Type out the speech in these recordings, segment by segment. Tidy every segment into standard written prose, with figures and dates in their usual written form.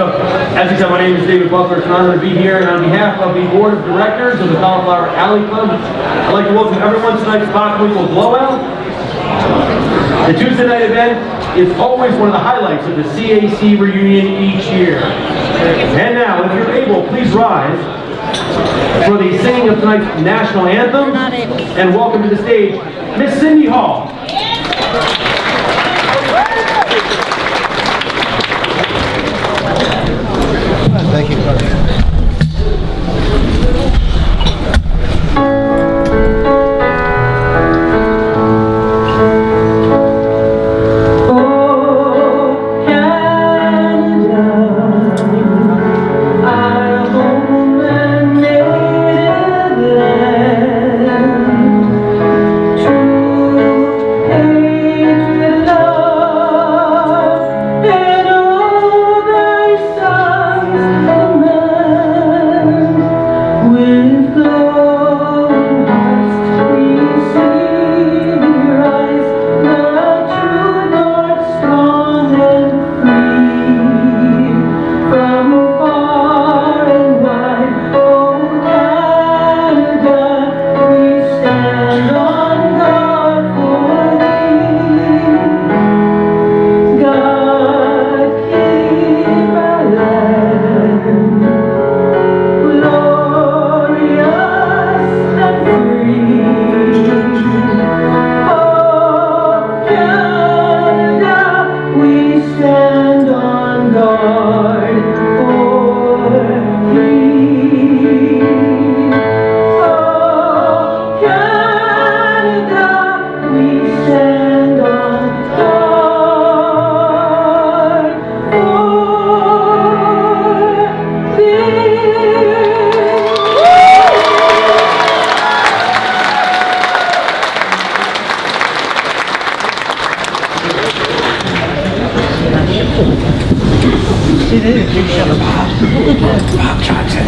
So, as you said, my name is David Butler. It's an honor to be here, and on behalf of the Board of Directors of the Cauliflower Alley Club, I'd like to welcome everyone to tonight's Bockwinkle Blowout. The Tuesday night event is always one of the highlights of the CAC reunion each year. And now, if you're able, please rise for the singing of tonight's national anthem, and welcome to the stage, Miss Cindy Hall. Thank you. Bob Johnson.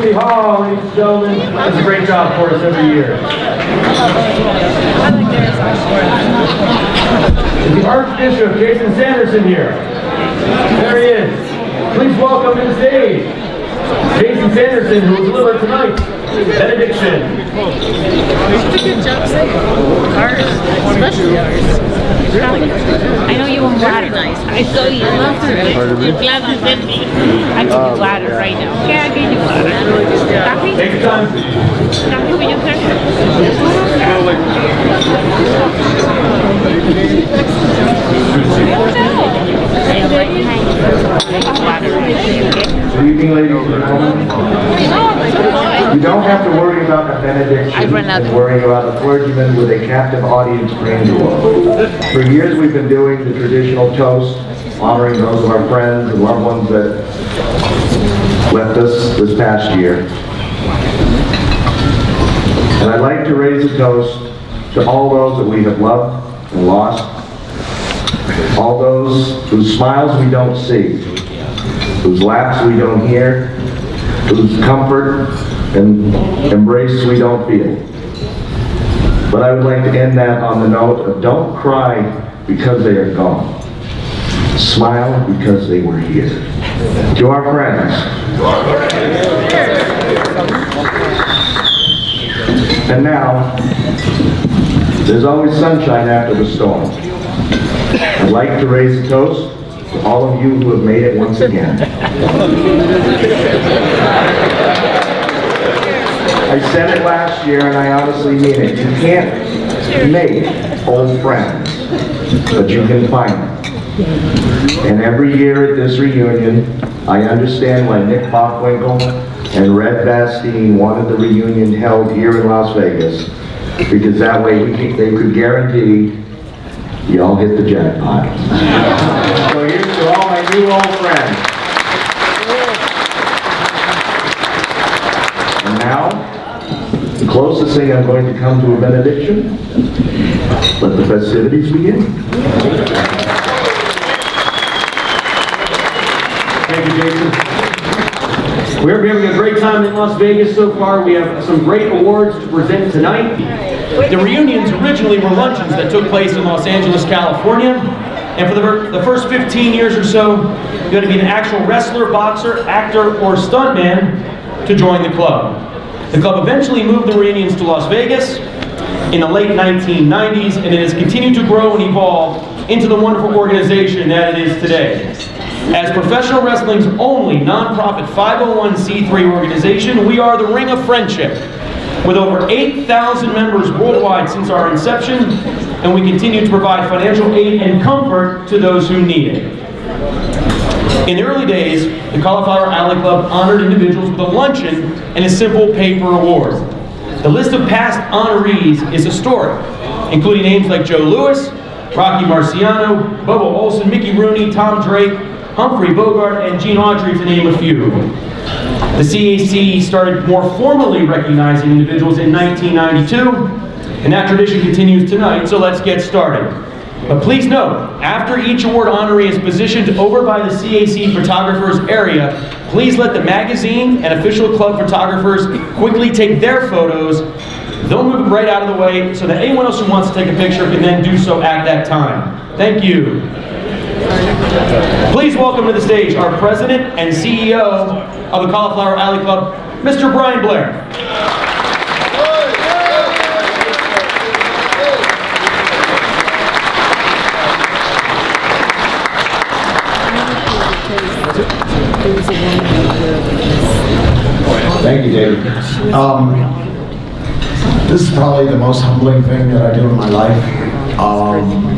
City Hall, ladies and gentlemen, does a great job for us every year. Is the Archbishop Jason Sanderson here? There he is. Please welcome to the stage Jason Sanderson, who will deliver tonight's benediction. Good job saying ours, especially ours. I know you were modernized. I saw you. Your glasses with me. I give you water right now. Okay, I give you water. Coffee? Take your time. Coffee for you, sir? Good evening, ladies and gentlemen. You don't have to worry about the benediction and worrying about a clergyman with a captive audience trained to love. For years we've been doing the traditional toast, honoring those of our friends and loved ones that left us this past year. And I'd like to raise a toast to all those that we have loved and lost, all those whose smiles we don't see, whose laughs we don't hear, whose comfort and embrace we don't feel. But I would like to end that on the note of don't cry because they are gone. Smile because they were here. To our friends. And now, there's always sunshine after the storm. I'd like to raise a toast to all of you who have made it once again. I said it last year and I honestly mean it. You can't make old friends, but you can find them. And every year at this reunion, I understand why Nick Bockwinkle and Red Bastine wanted the reunion held here in Las Vegas, because that way they could guarantee you all hit the jackpot. So here's to all my new old friends. And now, the closest thing I'm going to come to a benediction. Let the festivities begin. Thank you, Jason. We're having a great time in Las Vegas so far. We have some great awards to present tonight. The reunions originally were luncheons that took place in Los Angeles, California. And for the first 15 years or so, you had to be an actual wrestler, boxer, actor, or stuntman to join the club. The club eventually moved the reunions to Las Vegas in the late 1990s, and it has continued to grow and evolve into the wonderful organization that it is today. As professional wrestling's only non-profit 501c3 organization, we are the Ring of Friendship, with over 8,000 members worldwide since our inception, and we continue to provide financial aid and comfort to those who need it. In the early days, the Cauliflower Alley Club honored individuals with a luncheon and a simple paper award. The list of past honorees is historic, including names like Joe Luce, Rocky Marciano, Bubba Olson, Mickey Rooney, Tom Drake, Humphrey Bogart, and Gene Autry, to name a few. The CAC started more formally recognizing individuals in 1992, and that tradition continues tonight, so let's get started. But please note, after each award honoree is positioned over by the CAC photographers area, please let the magazine and official club photographers quickly take their photos. They'll move right out of the way so that anyone else who wants to take a picture can then do so at that time. Thank you. Please welcome to the stage our president and CEO of the Cauliflower Alley Club, Mr. Brian Blair. Thank you, David. This is probably the most humbling thing that I do in my life.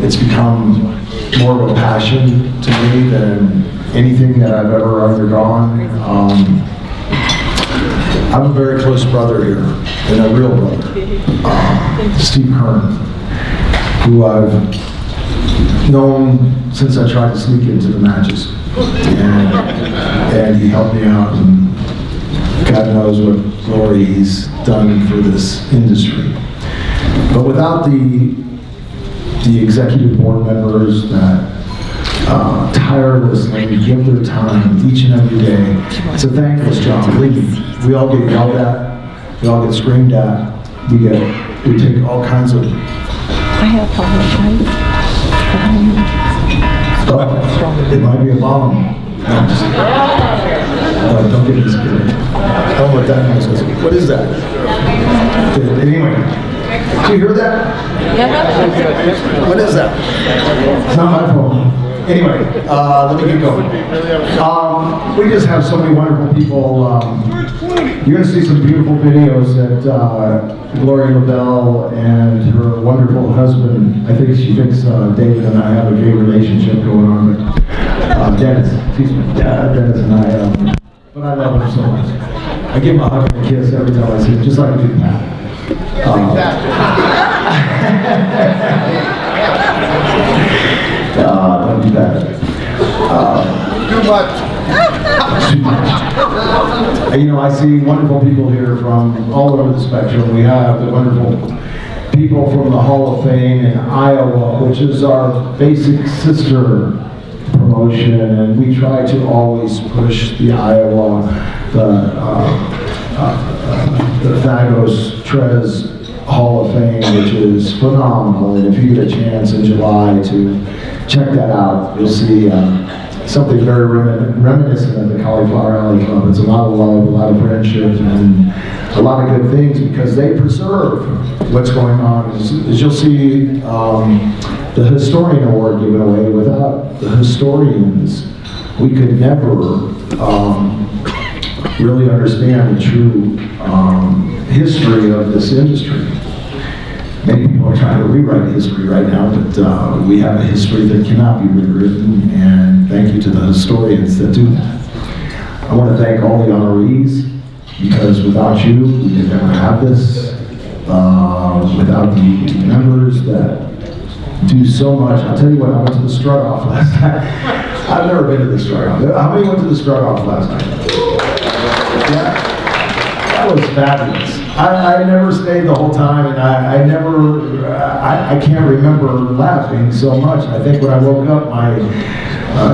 It's become more of a passion to me than anything that I've ever undergone. I have a very close brother here, and a real brother, Steve Kern, who I've known since I tried to sneak into the matches. And he helped me out, and God knows what glory he's done for this industry. But without the executive board members that tirelessly give their time each and every day, it's a thankless job. Believe me, we all get yelled at, we all get screamed at, we take all kinds of. I apologize. It might be a bomb. No, don't get me scared. I don't know what that noise is. What is that? Anyway, do you hear that? Yeah. What is that? It's not my phone. Anyway, let me get going. We just have so many wonderful people. You're going to see some beautiful videos that Gloria Lavelle and her wonderful husband, I think she thinks David and I have a gay relationship going on, but Dennis, excuse me, Dennis and I, but I love him so much. I give him a hug and a kiss every time I see him, just like I do Pat. Don't do that. Too much. You know, I see wonderful people here from all over the spectrum. We have the wonderful people from the Hall of Fame in Iowa, which is our basic sister promotion, and we try to always push the Iowa, the Thagos Trez Hall of Fame, which is phenomenal. And if you get a chance in July to check that out, you'll see something very reminiscent of the Cauliflower Alley Club. It's a lot of love, a lot of friendship, and a lot of good things because they preserve what's going on. As you'll see, the Historian Award given away. Without the historians, we could never really understand the true history of this industry. Many people are trying to rewrite history right now, but we have a history that cannot be rewritten, and thank you to the historians that do that. I want to thank all the honorees, because without you, we could never have this. Without the members that do so much. I'll tell you what, I went to the strut-off last night. I've never been to the strut-off. How many went to the strut-off last night? Yeah. That was fabulous. I never stayed the whole time, and I can't remember laughing so much. I think when I woke up, my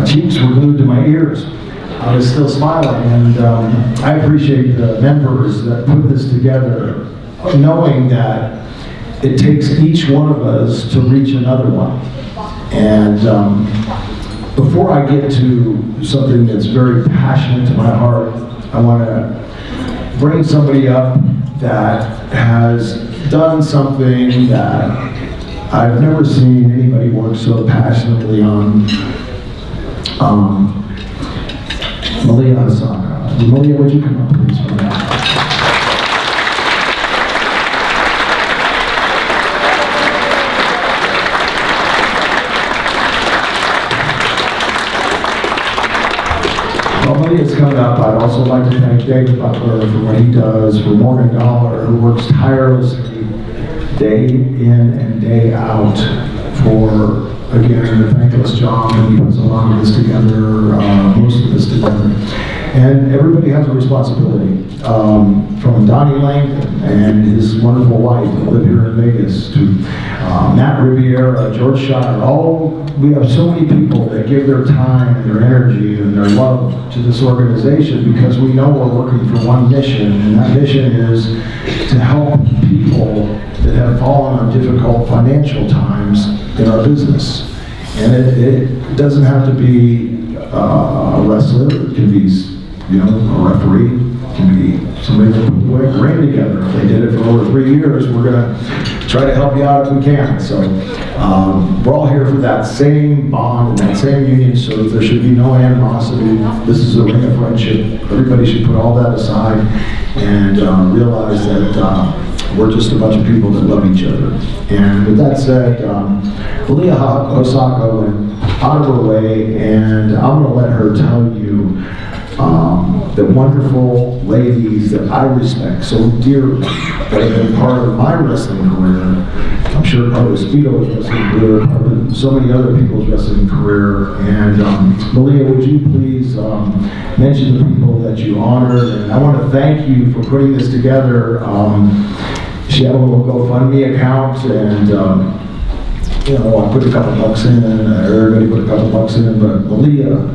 cheeks were glued to my ears. I was still smiling, and I appreciate the members that put this together, knowing that it takes each one of us to reach another one. And before I get to something that's very passionate to my heart, I want to bring somebody up that has done something that I've never seen anybody work so passionately on. Malia Osaka. Malia, would you come up, please, for that? While Malia's coming up, I'd also like to thank David Butler for what he does for Morgan Dollar, who works tirelessly day in and day out for, again, a thankless job, and he puts a lot of this together, most of this together. And everybody has a responsibility, from Donnie Langdon and his wonderful wife that live here in Vegas, to Matt Riviera, George Shire. We have so many people that give their time and their energy and their love to this organization because we know we're working for one mission, and that mission is to help people that have fallen on difficult financial times in our business. And it doesn't have to be a wrestler. It can be, a referee. It can be somebody that put the ring together. If they did it for over 3 years, we're going to try to help you out if we can. So we're all here for that same bond and that same union, so that there should be no animosity. This is a ring of friendship. Everybody should put all that aside and realize that we're just a bunch of people that love each other. And with that said, Malia Osaka went out of her way, and I'm going to let her tell you the wonderful ladies that I respect so dearly that have been part of my wrestling career. I'm sure part of Speedo's wrestling career, part of so many other people's wrestling career. And Malia, would you please mention the people that you honored? And I want to thank you for putting this together. She had a little GoFundMe account, and I put a couple bucks in, everybody put a couple bucks in, but Malia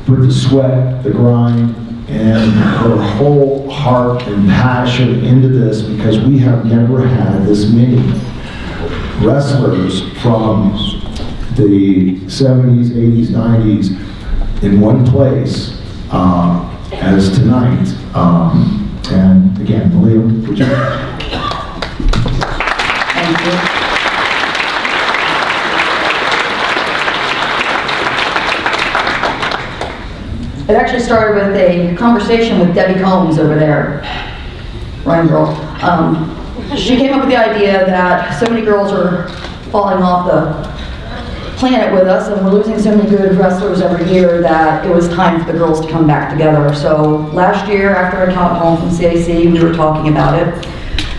put the sweat, the grind, and her whole heart and passion into this, because we have never had this many wrestlers from the 70s, 80s, 90s in one place as tonight. And again, Malia, would you? Thank you. it actually started with a conversation with Debbie Combs over there, Ryan girl. She came up with the idea that so many girls are falling off the planet with us, and we're losing so many good wrestlers every year that it was time for the girls to come back together. So last year, after I got home from CAC, we were talking about it.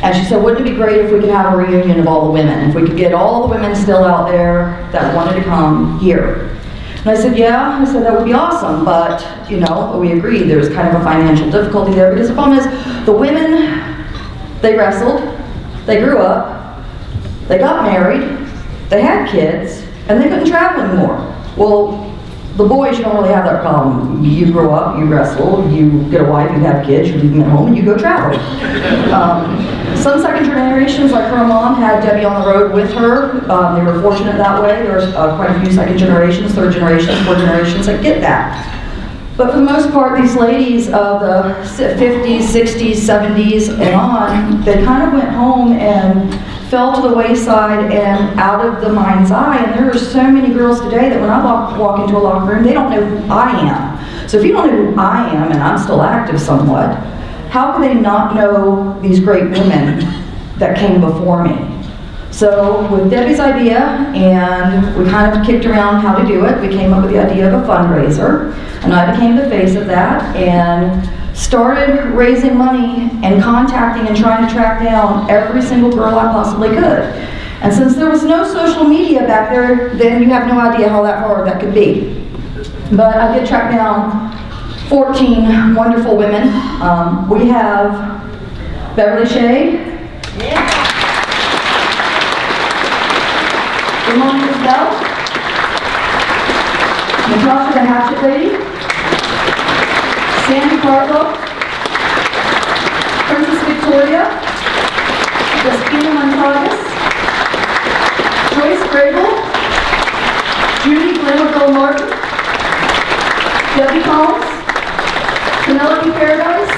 And she said, wouldn't it be great if we could have a reunion of all the women? If we could get all the women still out there that wanted to come here. And I said, yeah. I said, that would be awesome. But, you know, we agreed there was kind of a financial difficulty there, because the problem is the women, they wrestled, they grew up, they got married, they had kids, and they couldn't travel anymore. Well, the boys, you don't really have that problem. You grow up, you wrestle, you get a wife, you have kids, you leave them at home, and you go travel. Some second generations, like her mom, had Debbie on the road with her. They were fortunate that way. There's quite a few second generations, third generations, fourth generations that get that. But for the most part, these ladies of the 50s, 60s, 70s, and on, they kind of went home and fell to the wayside and out of the mind's eye. And there are so many girls today that when I walk into a locker room, they don't know who I am. So if you don't know who I am, and I'm still active somewhat, how can they not know these great women that came before me? So with Debbie's idea, and we kind of kicked around how to do it, we came up with the idea of a fundraiser, and I became the face of that, and started raising money and contacting and trying to track down every single girl I possibly could. And since there was no social media back there, then you have no idea how hard that could be. But I did track down 14 wonderful women. We have Beverly Shea, Ramon Isbell, Natasha the Hatchet Lady, Sandy Carlo, Princess Victoria, Justina Montagas, Joyce Grable, Judy Glamorville Martin, Debbie Combs, Penelope Paradise,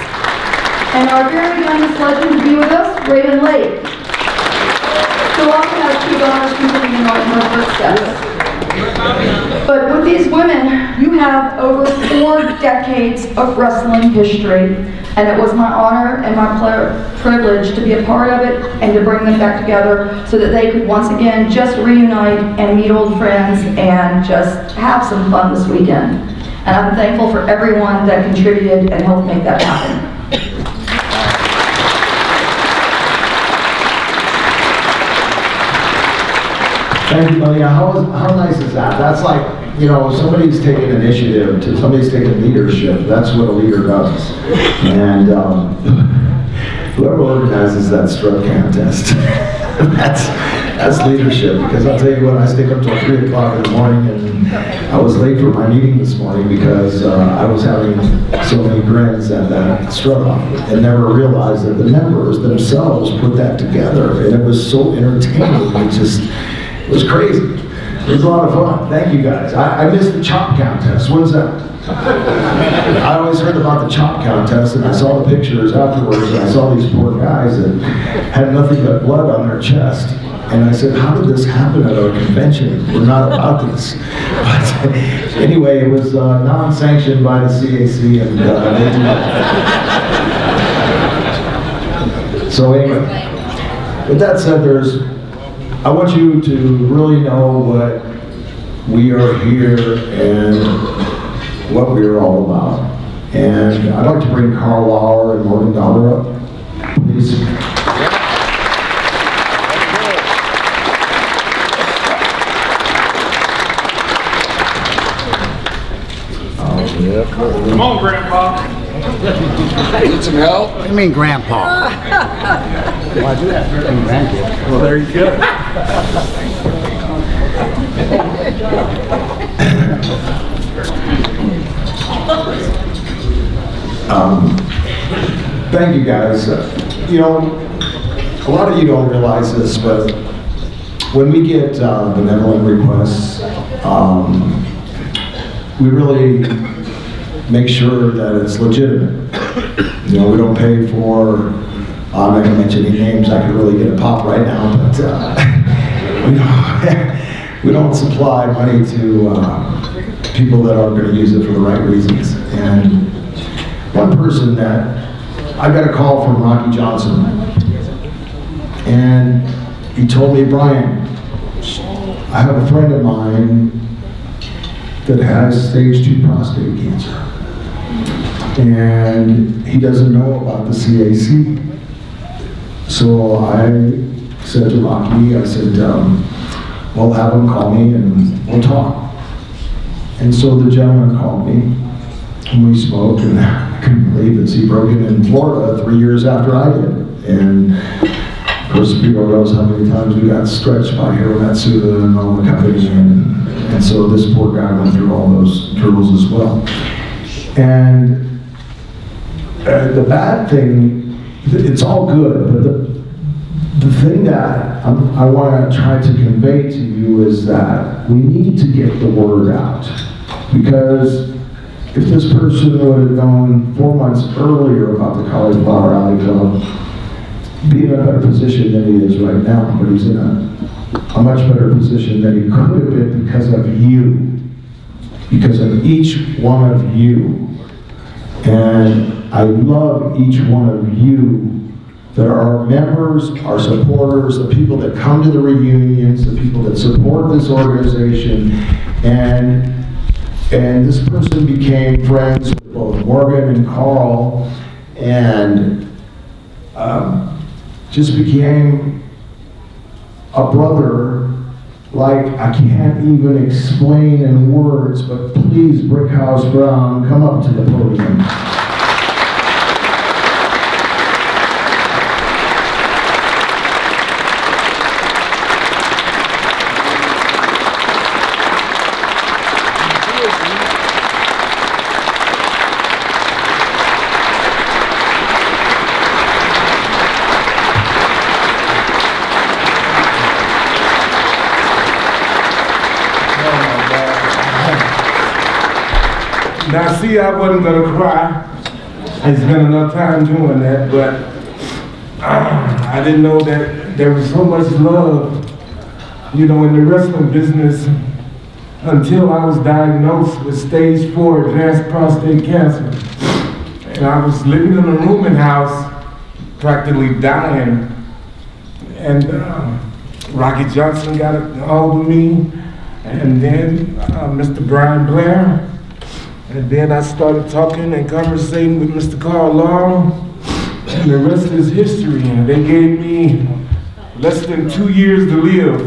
and our very youngest legend to be with us, Raven Lake. So also has two daughters completing in our footsteps. But with these women, you have over 4 decades of wrestling history, and it was my honor and my privilege to be a part of it and to bring them back together so that they could once again just reunite and meet old friends and just have some fun this weekend. And I'm thankful for everyone that contributed and helped make that happen. Thank you, Malia. How nice is that? That's like, you know, somebody's taking initiative, somebody's taking leadership. That's what a leader does. And whoever organizes that strut contest, that's leadership. Because I'll tell you what, I stayed up till 3 o'clock in the morning, and I was late for my meeting this morning because I was having so many grins at that strut off and never realized that the members themselves put that together. And it was so entertaining. It was crazy. It was a lot of fun. Thank you guys. I missed the chop contest. What's that? I always heard about the chop contest, and I saw the pictures afterwards, and I saw these poor guys that had nothing but blood on their chest. And I said, how did this happen at our convention? We're not about this. But anyway, it was non-sanctioned by the CAC, and so anyway, with that said, I want you to really know what we are here and what we are all about. And I'd like to bring Carl Lauer and Morgan Dollar up, please. Come on, Grandpa. Need some help? What do you mean, Grandpa? Well, I do have 13 grandkids. Well, there you go. Thank you guys. You know, a lot of you don't realize this, but when we get benevolent requests, we really make sure that it's legitimate. You know, we don't pay for, I'm not going to mention any names, I could really get a pop right now, but we don't supply money to people that aren't going to use it for the right reasons. And one person that, I got a call from Rocky Johnson, and he told me, Brian, I have a friend of mine that has stage 2 prostate cancer, and he doesn't know about the CAC. So I said to Rocky, I said, well, have him call me and we'll talk. And so the gentleman called me, and we spoke, and I couldn't believe this. He broke in Florida 3 years after I did. And of course, people knows how many times we got stretched by Hiromatsuda and all the company, and so this poor guy went through all those hurdles as well. And the bad thing, it's all good, but the thing that I want to try to convey to you is that we need to get the word out. Because if this person would have known 4 months earlier about the Cauliflower Alley Club, be in a better position than he is right now, but he's in a much better position than he could have been because of you, because of each one of you. And I love each one of you that are our members, our supporters, the people that come to the reunions, the people that support this organization. And this person became friends with both Morgan and Carl, and just became a brother like I can't even explain in words, but please, Brickhouse Brown, come up to the podium. Now, see, I wasn't going to cry. I spent enough time doing that, but I didn't know that there was so much love, you know, in the wrestling business until I was diagnosed with stage 4 advanced prostate cancer. And I was living in a rooming house, practically dying. And Rocky Johnson got a hold of me, and then Mr. Blair. And then I started talking and conversating with Mr. Carl Long, and the rest is history. And they gave me less than 2 years to live.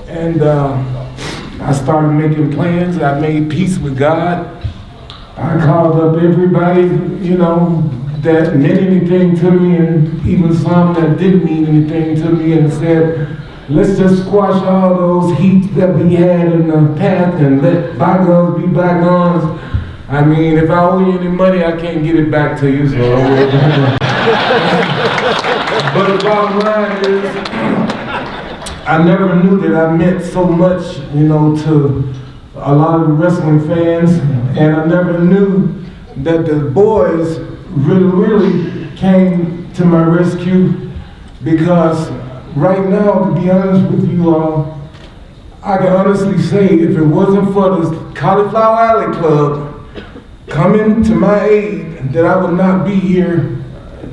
And I started making plans. I made peace with God. I called up everybody, you know, that meant anything to me, and even some that didn't mean anything to me, and said, let's just squash all those heats that we had in the past and let bygones be bygones. I mean, if I owe you any money, I can't get it back to you, so I will. But the bottom line is, I never knew that I meant so much, you know, to a lot of the wrestling fans, and I never knew that the boys really came to my rescue, because right now, to be honest with you all, I can honestly say if it wasn't for the Cauliflower Alley Club coming to my aid, that I would not be here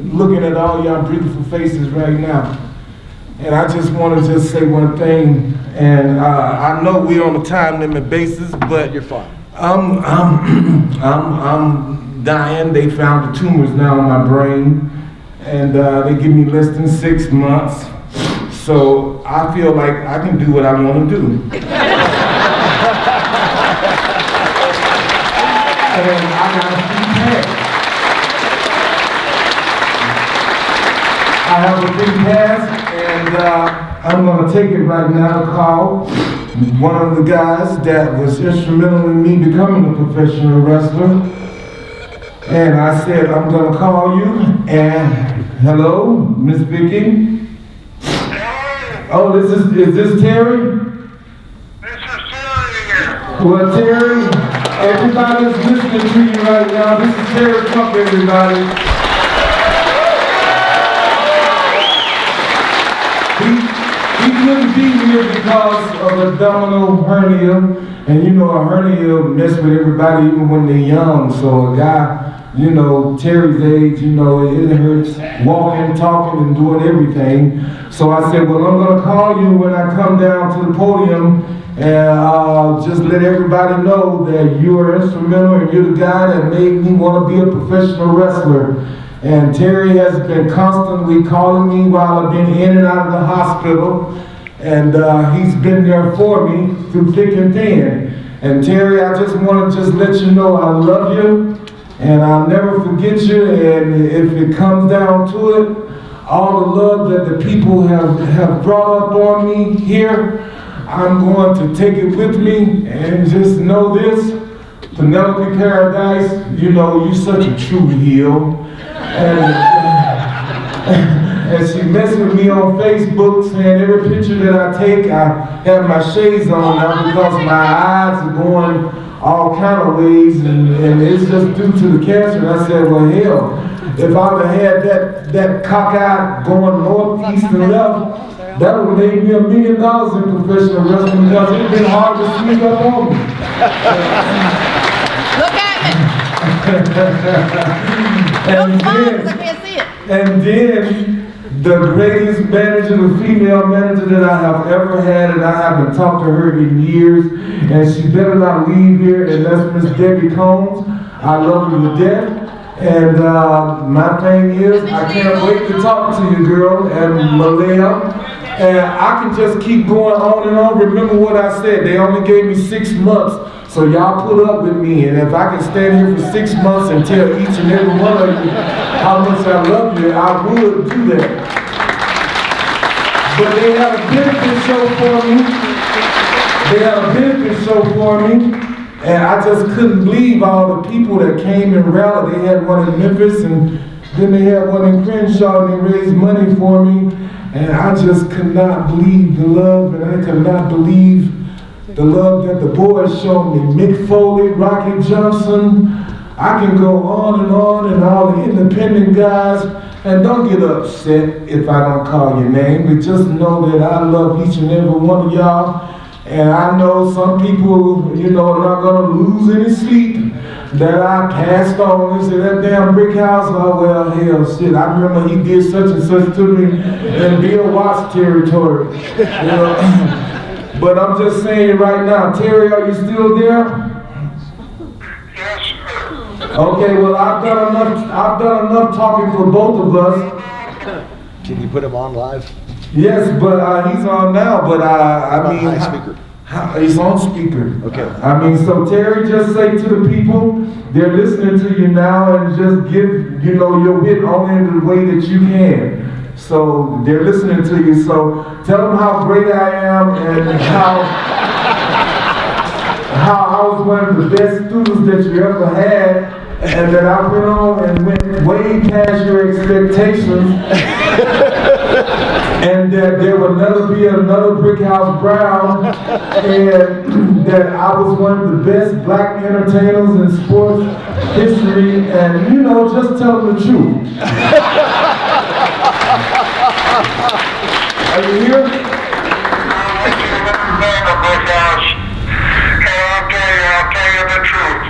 looking at all y'all beautiful faces right now. And I just want to just say one thing, and I know we're on a time limit basis, but you're fine. I'm dying. They found the tumors now in my brain, and they give me less than 6 months. So I feel like I can do what I want to do. And I got a free pass. I have a free pass, and I'm going to take it right now to call one of the guys that was instrumental in me becoming a professional wrestler. And I said, I'm going to call you, and hello, Miss Vicki. Oh, is this Terry? This is Terry. Well, Terry, everybody's listening to you right now. This is Terry Trump, everybody. He wouldn't be here because of abdominal hernia. And you know, a hernia mess with everybody even when they're young. So a guy, you know, Terry's age, you know, it hurts walking, talking, and doing everything. So I said, well, I'm gonna call you when I come down to the podium and just let everybody know that you are instrumental and you're the guy that made me want to be a professional wrestler. And Terry has been constantly calling me while I've been in and out of the hospital. And he's been there for me through thick and thin. And Terry, I just want to let you know I love you and I'll never forget you. And if it comes down to it, all the love that the people have brought up on me here, I'm going to take it with me. And just know this, Penelope Paradise, you know, you're such a true heel. And she messed with me on Facebook saying every picture that I take, I have my shades on now because my eyes are going all kind of ways and it's just due to the cancer. And I said, well, hell, if I would have had that cockeyed going north, east, and left, that would have made me $1 million in professional wrestling because it's been hard to sneak up on me. Look at me! And then the greatest manager, the female manager that I have ever had, and I haven't talked to her in years, and she better not leave here, and that's Miss Debbie Combs. I love her to death. And my thing is, I can't wait to talk to you, girl, and Malaya. And I can just keep going on and on. Remember what I said, they only gave me 6 months. So y'all put up with me, and if I can stand here for 6 months and tell each and every one of you how much I love you, I would do that. But they had a benefit show for me. They had a benefit show for me, and I just couldn't believe all the people that came and rallied. They had one in Memphis, and then they had one in Crenshaw, and they raised money for me. And I just could not believe the love, and I could not believe the love that the boys showed me. Mick Foley, Rocky Johnson, I can go on and all the independent guys. And don't get upset if I don't call your name, but just know that I love each and every one of y'all. And I know some people, you know, are not gonna lose any sleep that I passed on. They say, that damn Brickhouse, oh well, hell, shit. I remember he did such and such to me in Bill Watts territory. You know? But I'm just saying right now, Terry, are you still there? Yes, sir. Okay, well, I've done enough talking for both of us. Can you put him on live? Yes, but he's on now, but I mean... High speaker. He's on speaker. Okay. I mean, so Terry, just say to the people, they're listening to you now, and just give, you know, your wit only in the way that you can. So they're listening to you, so tell them how great I am and how I was one of the best students that you ever had, and that I went on and went way past your expectations, and that there would never be another Brickhouse Brown, and that I was one of the best black entertainers in sports history, and you know, just tell them the truth. Are you here? I'll tell you the truth.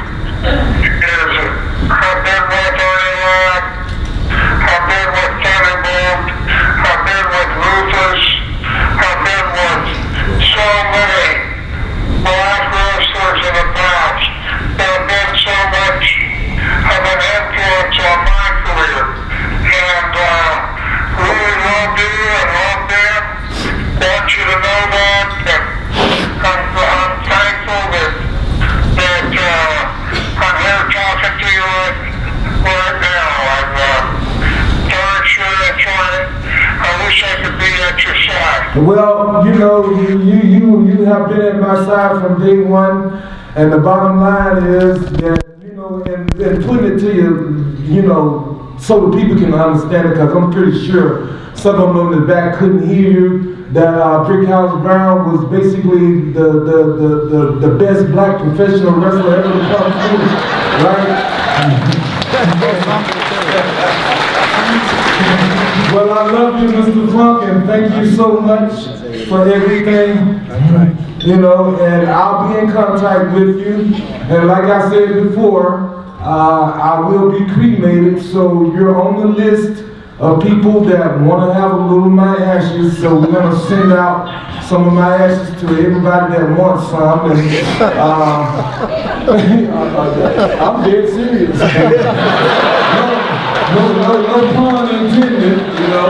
I've been with Ireland, I've been with Hannibal, I've been with Luce, I've been with so many black wrestlers in the past. There have been so much of an influence on my career. And really love you and love them. Want you to know that. I'm thankful that I'm here talking to you right now. I'm very sure enjoying it. I wish I could be at your side. Well, you know, you have been at my side from day one, and the bottom line is that, you know, and putting it to you, you know, so the people can understand it, because I'm pretty sure some of them in the back couldn't hear you, that Brickhouse Brown was basically the best black professional wrestler ever to come through, right? Well, I love you, Mr. Funk, and thank you so much for everything. You know, and I'll be in contact with you. And like I said before, I will be cremated, so you're on the list of people that want to have a little of my ashes. So we're going to send out some of my ashes to everybody that wants some. And, I'm dead serious. No pun intended, you know.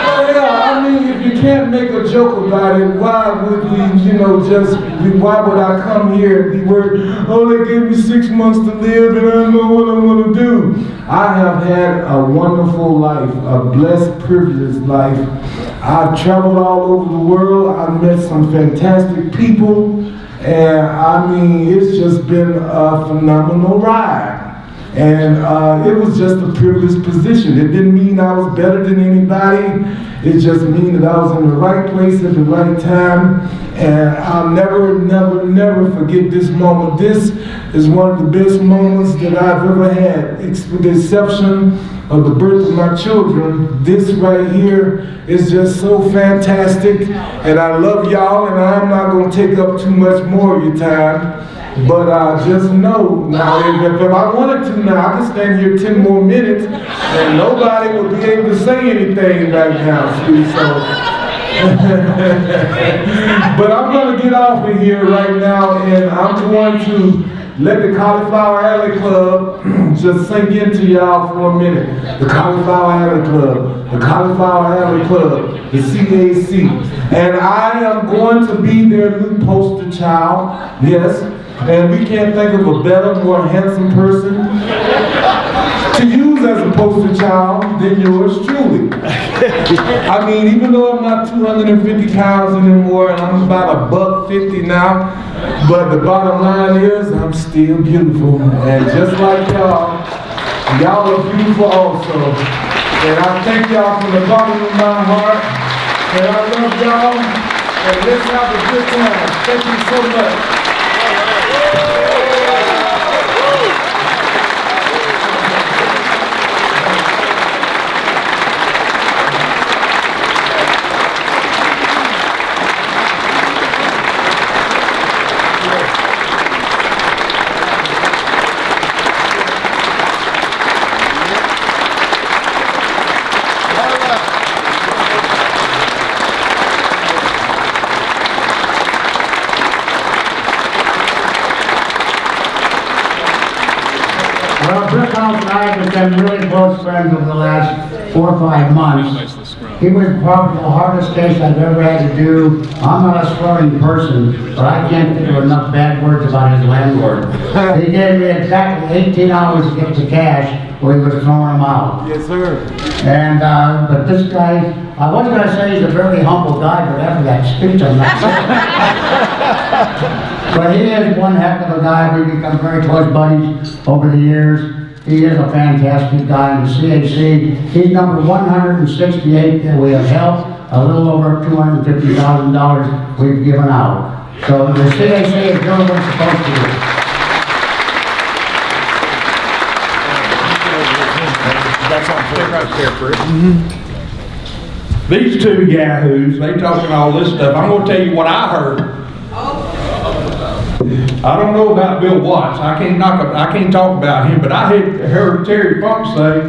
Well, yeah, I mean, if you can't make a joke about it, why would we, you know, why would I come here and be worried, oh, they gave me 6 months to live and I don't know what I'm going to do. I have had a wonderful life, a blessed, privileged life. I've traveled all over the world. I've met some fantastic people. And I mean, it's just been a phenomenal ride. And it was just a privileged position. It didn't mean I was better than anybody. It just means that I was in the right place at the right time. And I'll never, never, never forget this moment. This is one of the best moments that I've ever had, with the exception of the birth of my children. This right here is just so fantastic. And I love y'all, and I'm not going to take up too much more of your time. But just know, now, if I wanted to now, I could stand here 10 more minutes and nobody would be able to say anything right now, see, so. But I'm going to get off of here right now, and I'm going to let the Cauliflower Alley Club just sink into y'all for a minute. The Cauliflower Alley Club, the Cauliflower Alley Club, the CAC. And I am going to be their new poster child, yes. And we can't think of a better, more handsome person to use as a poster child than yours truly. I mean, even though I'm not 250 pounds anymore and I'm about $150 now, but the bottom line is I'm still beautiful. And just like y'all are beautiful also. And I thank y'all from the bottom of my heart. And I love y'all. And let's have a good time. Thank you so much. Well, Brickhouse and I have been really close friends over the last 4 or 5 months. He was probably the hardest case I've ever had to do. I'm not a swearing person, but I can't think of enough bad words about his landlord. He gave me exactly 18 hours to get the cash, or he would have thrown him out. Yes, sir. And, but this guy, I was going to say he's a very humble guy, but after that speech, I'm not saying. But he is one heck of a guy. We've become very close buddies over the years. He is a fantastic guy in the CAC. He's number 168 that we have helped. A little over $250,000 we've given out. So the CAC is doing what it's supposed to do. These two yahoos, they talking all this stuff. I'm going to tell you what I heard. I don't know about Bill Watts. I can't talk about him, but I heard Terry Funk say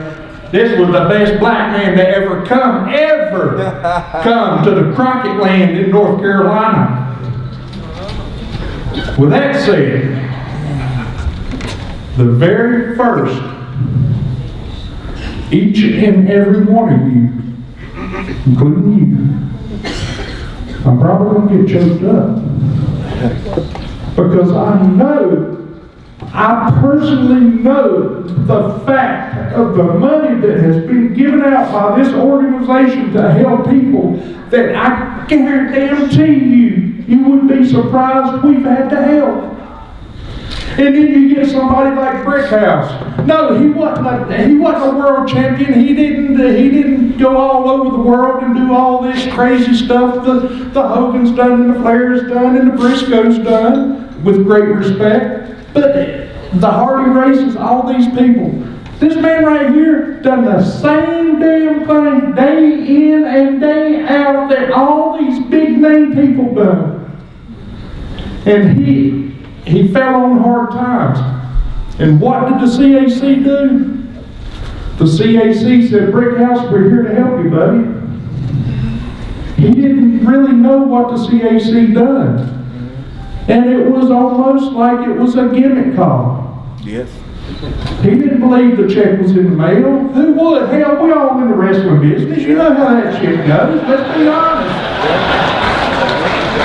this was the best black man that ever come to the Crockett land in North Carolina. With that said, the very first, each and every one of you, including you, I'm probably going to get choked up. Because I personally know the fact of the money that has been given out by this organization to help people that I guarantee you would be surprised we've had to help. And then you get somebody like Brickhouse. No, he wasn't a world champion. He didn't go all over the world and do all this crazy stuff the Hogan's done and the Blair's done and the Briscoe's done, with great respect. But the Hardy races, all these people, This man right here done the same damn thing day in and day out that all these big name people done. And he fell on hard times. And what did the CAC do? The CAC said, Brickhouse, we're here to help you, buddy. He didn't really know what the CAC done. And it was almost like it was a gimmick call. Yes. He didn't believe the check was in the mail. Who would? Hell, we all in the wrestling business. You know how that shit goes. Let's be honest.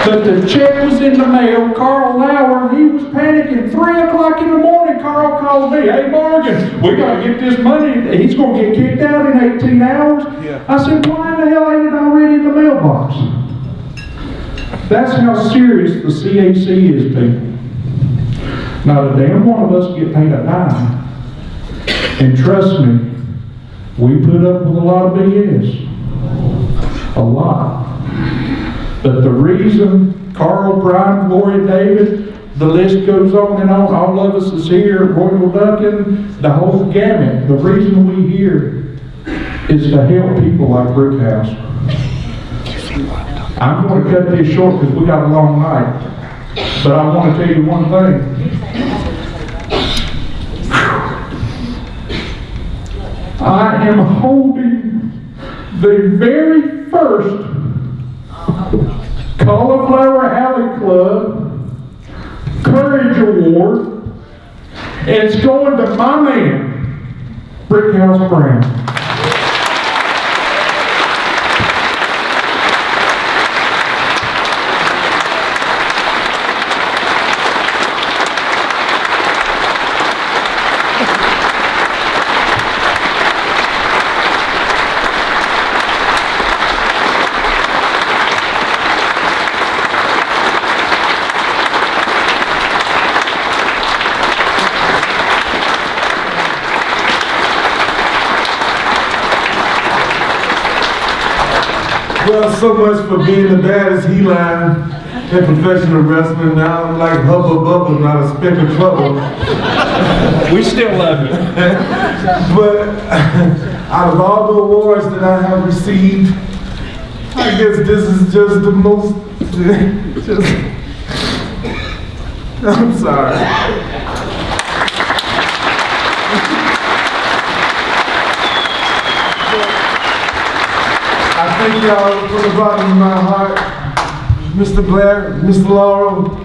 But the check was in the mail. Carl Lauer, he was panicking. 3 o'clock in the morning, Carl called me. Hey, Morgan, we got to get this money. He's going to get kicked out in 18 hours. Yeah. I said, why in the hell ain't it already in the mailbox? That's how serious the CAC is, people. Not a damn one of us get paid a dime. And trust me, we put up with a lot of BS. A lot. But the reason Carl, Brian, Gloria, David, the list goes on and on, all of us is here, Royal Duncan, the whole gamut. The reason we here is to help people like Brickhouse. I'm going to cut this short because we got a long night. But I want to tell you one thing. I am holding the very first Cauliflower Alley Club Courage Award, and it's going to my man, Brickhouse Brown. Well, so much for being the baddest he-line in professional wrestling. Now I'm like Hubba Bubba, not a speck of trouble. We still love you. But out of all the awards that I have received, I guess this is just the most, I'm sorry. I thank y'all from the bottom of my heart, Mr. Blair, Mr. Laurel,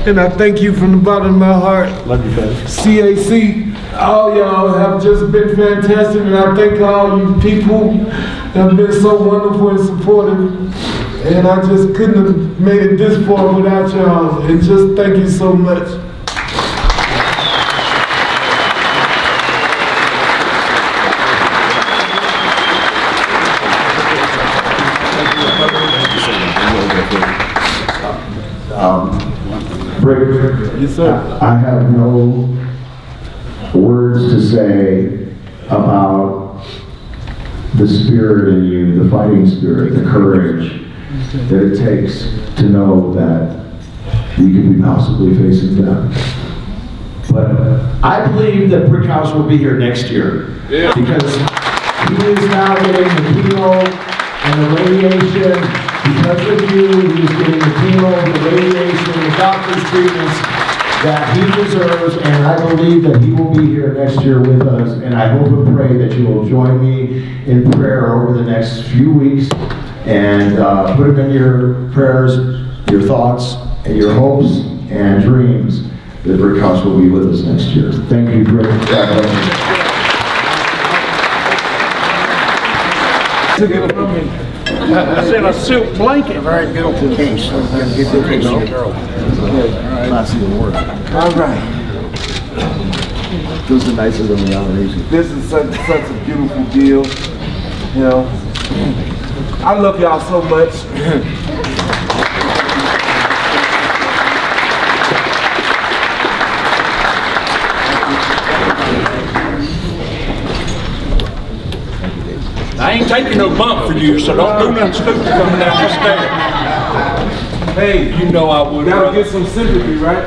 and I thank you from the bottom of my heart. Love you, buddy. CAC, all y'all have just been fantastic, and I thank all you people that have been so wonderful and supportive. And I just couldn't have made it this far without y'all, and just thank you so much. Brick, Yes, sir. I have no words to say about the spirit in you, the fighting spirit, the courage that it takes to know that you could be possibly facing death. But I believe that Brickhouse will be here next year. Yeah. Because he is now getting the chemo and the radiation. Because of you, he's getting the chemo, the radiation, the doctor's treatments that he deserves, and I believe that he will be here next year with us, and I hope and pray that you will join me in prayer over the next few weeks, and put him in your prayers, your thoughts, and your hopes and dreams that Brickhouse will be with us next year. Thank you, Brick. God bless you. That's in a silk blanket. A very beautiful case. Give the case to the girl. Classy award. All right. Those are nicer than the honorees. This is such a beautiful deal. You know, I love y'all so much. I ain't taking no bump for you, so don't do nothing stupid coming down this stairs. Hey, You know I would. gotta get some sympathy, right?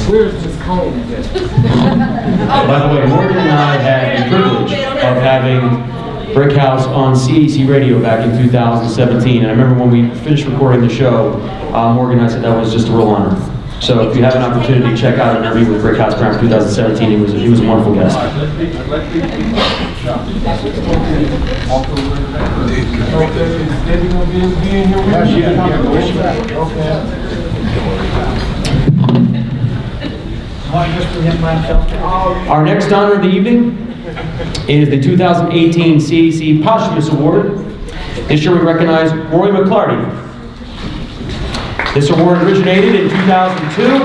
Where's this comb? By the way, Morgan and I had the privilege of having Brickhouse on CAC radio back in 2017. And I remember when we finished recording the show, Morgan and I said that was just a real honor. So if you have an opportunity, check out an interview with Brickhouse Brown in 2017. He was a wonderful guest. Our next honor of the evening is the 2018 CAC Posthumous Award. This year we recognize Roy McClarty. This award originated in 2002.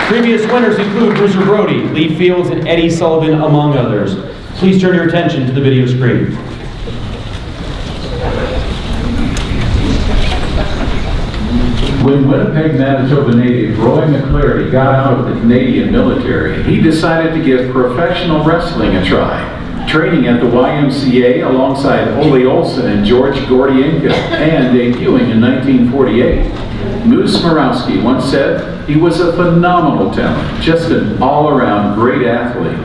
Previous winners include Bruiser Brody, Lee Fields, and Eddie Sullivan, among others. Please turn your attention to the video screen. When Winnipeg, Manitoba native Roy McClarty got out of the Canadian military, he decided to give professional wrestling a try, training at the YMCA alongside Ole Olsen and George Gordienka, and debuting in 1948. Moose Morawski once said he was a phenomenal talent, just an all-around great athlete.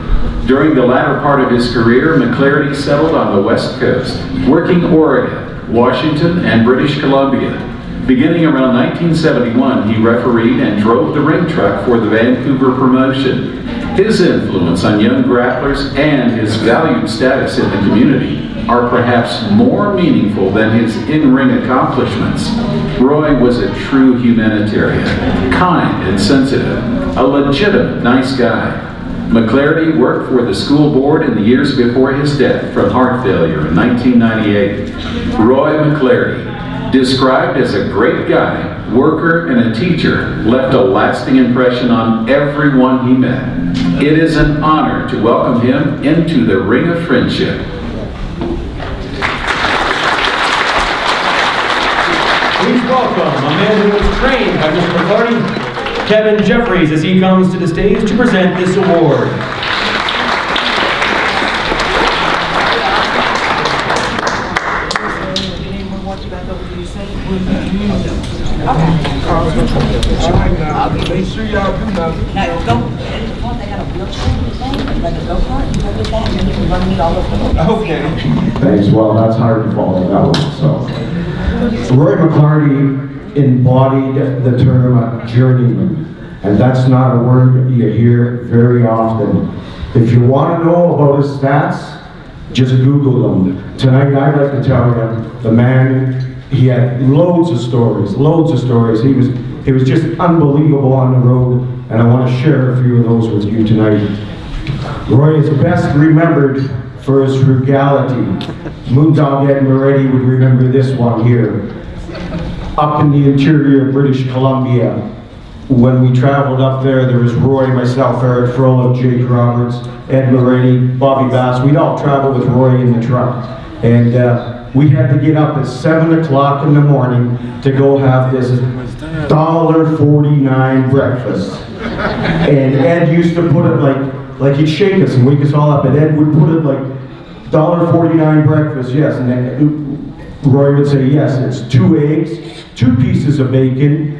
During the latter part of his career, McClarty settled on the West Coast, working Oregon, Washington, and British Columbia. Beginning around 1971, he refereed and drove the ring truck for the Vancouver promotion. His influence on young grapplers and his valued status in the community are perhaps more meaningful than his in-ring accomplishments. Roy was a true humanitarian, kind and sensitive, a legitimate nice guy. McClarty worked for the school board in the years before his death from heart failure in 1998. Roy McClarty, described as a great guy, worker, and a teacher, left a lasting impression on everyone he met. It is an honor to welcome him into the ring of friendship. Please welcome a man who was trained by Mr. McClarty, Kevin Jeffries, as he comes to the stage to present this award. Make sure y'all do nothing. Now, go. They got a wheelchair thing, like a go-kart, you go with that, and then you can run me all over the place. Okay. Thanks, well, that's hard to follow that one, so. Roy McClarty embodied the term journeyman, and that's not a word you hear very often. If you want to know about his stats, just Google them. Tonight, I'd like to tell you, the man, he had loads of stories. He was just unbelievable on the road, and I want to share a few of those with you tonight. Roy is best remembered for his frugality. Moondog Ed Moretti would remember this one here. Up in the interior of British Columbia, when we traveled up there was Roy, myself, Eric Frollo, Jake Roberts, Ed Moretti, Bobby Bass. We'd all travel with Roy in the truck. And we had to get up at 7 o'clock in the morning to go have this $1.49 breakfast. And Ed used to put it like he'd shake us and wake us all up, and Ed would put it like $1.49 breakfast, yes. And then Roy would say, yes, it's 2 eggs, 2 pieces of bacon,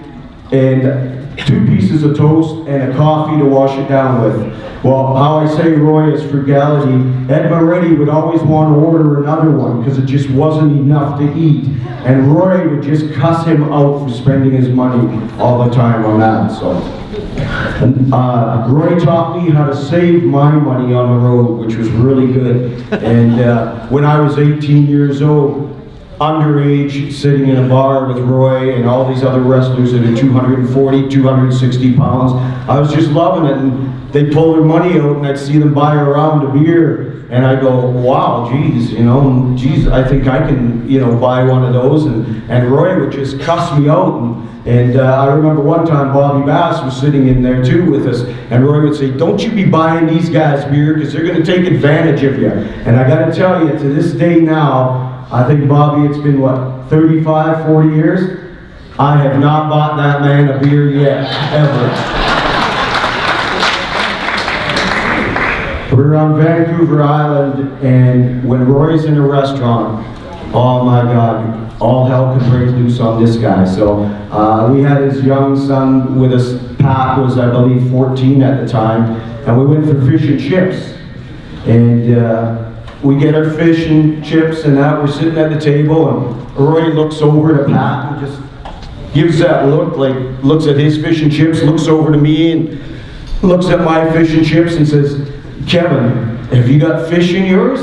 and 2 pieces of toast, and a coffee to wash it down with. Well, how I say Roy is frugality, Ed Moretti would always want to order another one because it just wasn't enough to eat. And Roy would just cuss him out for spending his money all the time on that. So, Roy taught me how to save my money on the road, which was really good. And when I was 18 years old, underage, sitting in a bar with Roy and all these other wrestlers that are 240, 260 pounds, I was just loving it. And they'd pull their money out and I'd see them buy a round of beer. And I go, wow, geez, I think I can, buy one of those. And Roy would just cuss me out. And I remember one time Bobby Bass was sitting in there too with us, and Roy would say, don't you be buying these guys beer because they're going to take advantage of you. And I got to tell you, to this day now, I think, Bobby, it's been, 35, 40 years? I have not bought that man a beer yet, ever. We're on Vancouver Island, and when Roy's in a restaurant, oh my God, all hell could break loose on this guy. So we had his young son with us. Pat was, I believe, 14 at the time, and we went for fish and chips. And we get our fish and chips, and that we're sitting at the table, and Roy looks over to Pat and just gives that look, like looks at his fish and chips, looks over to me and looks at my fish and chips and says, Kevin, have you got fish in yours?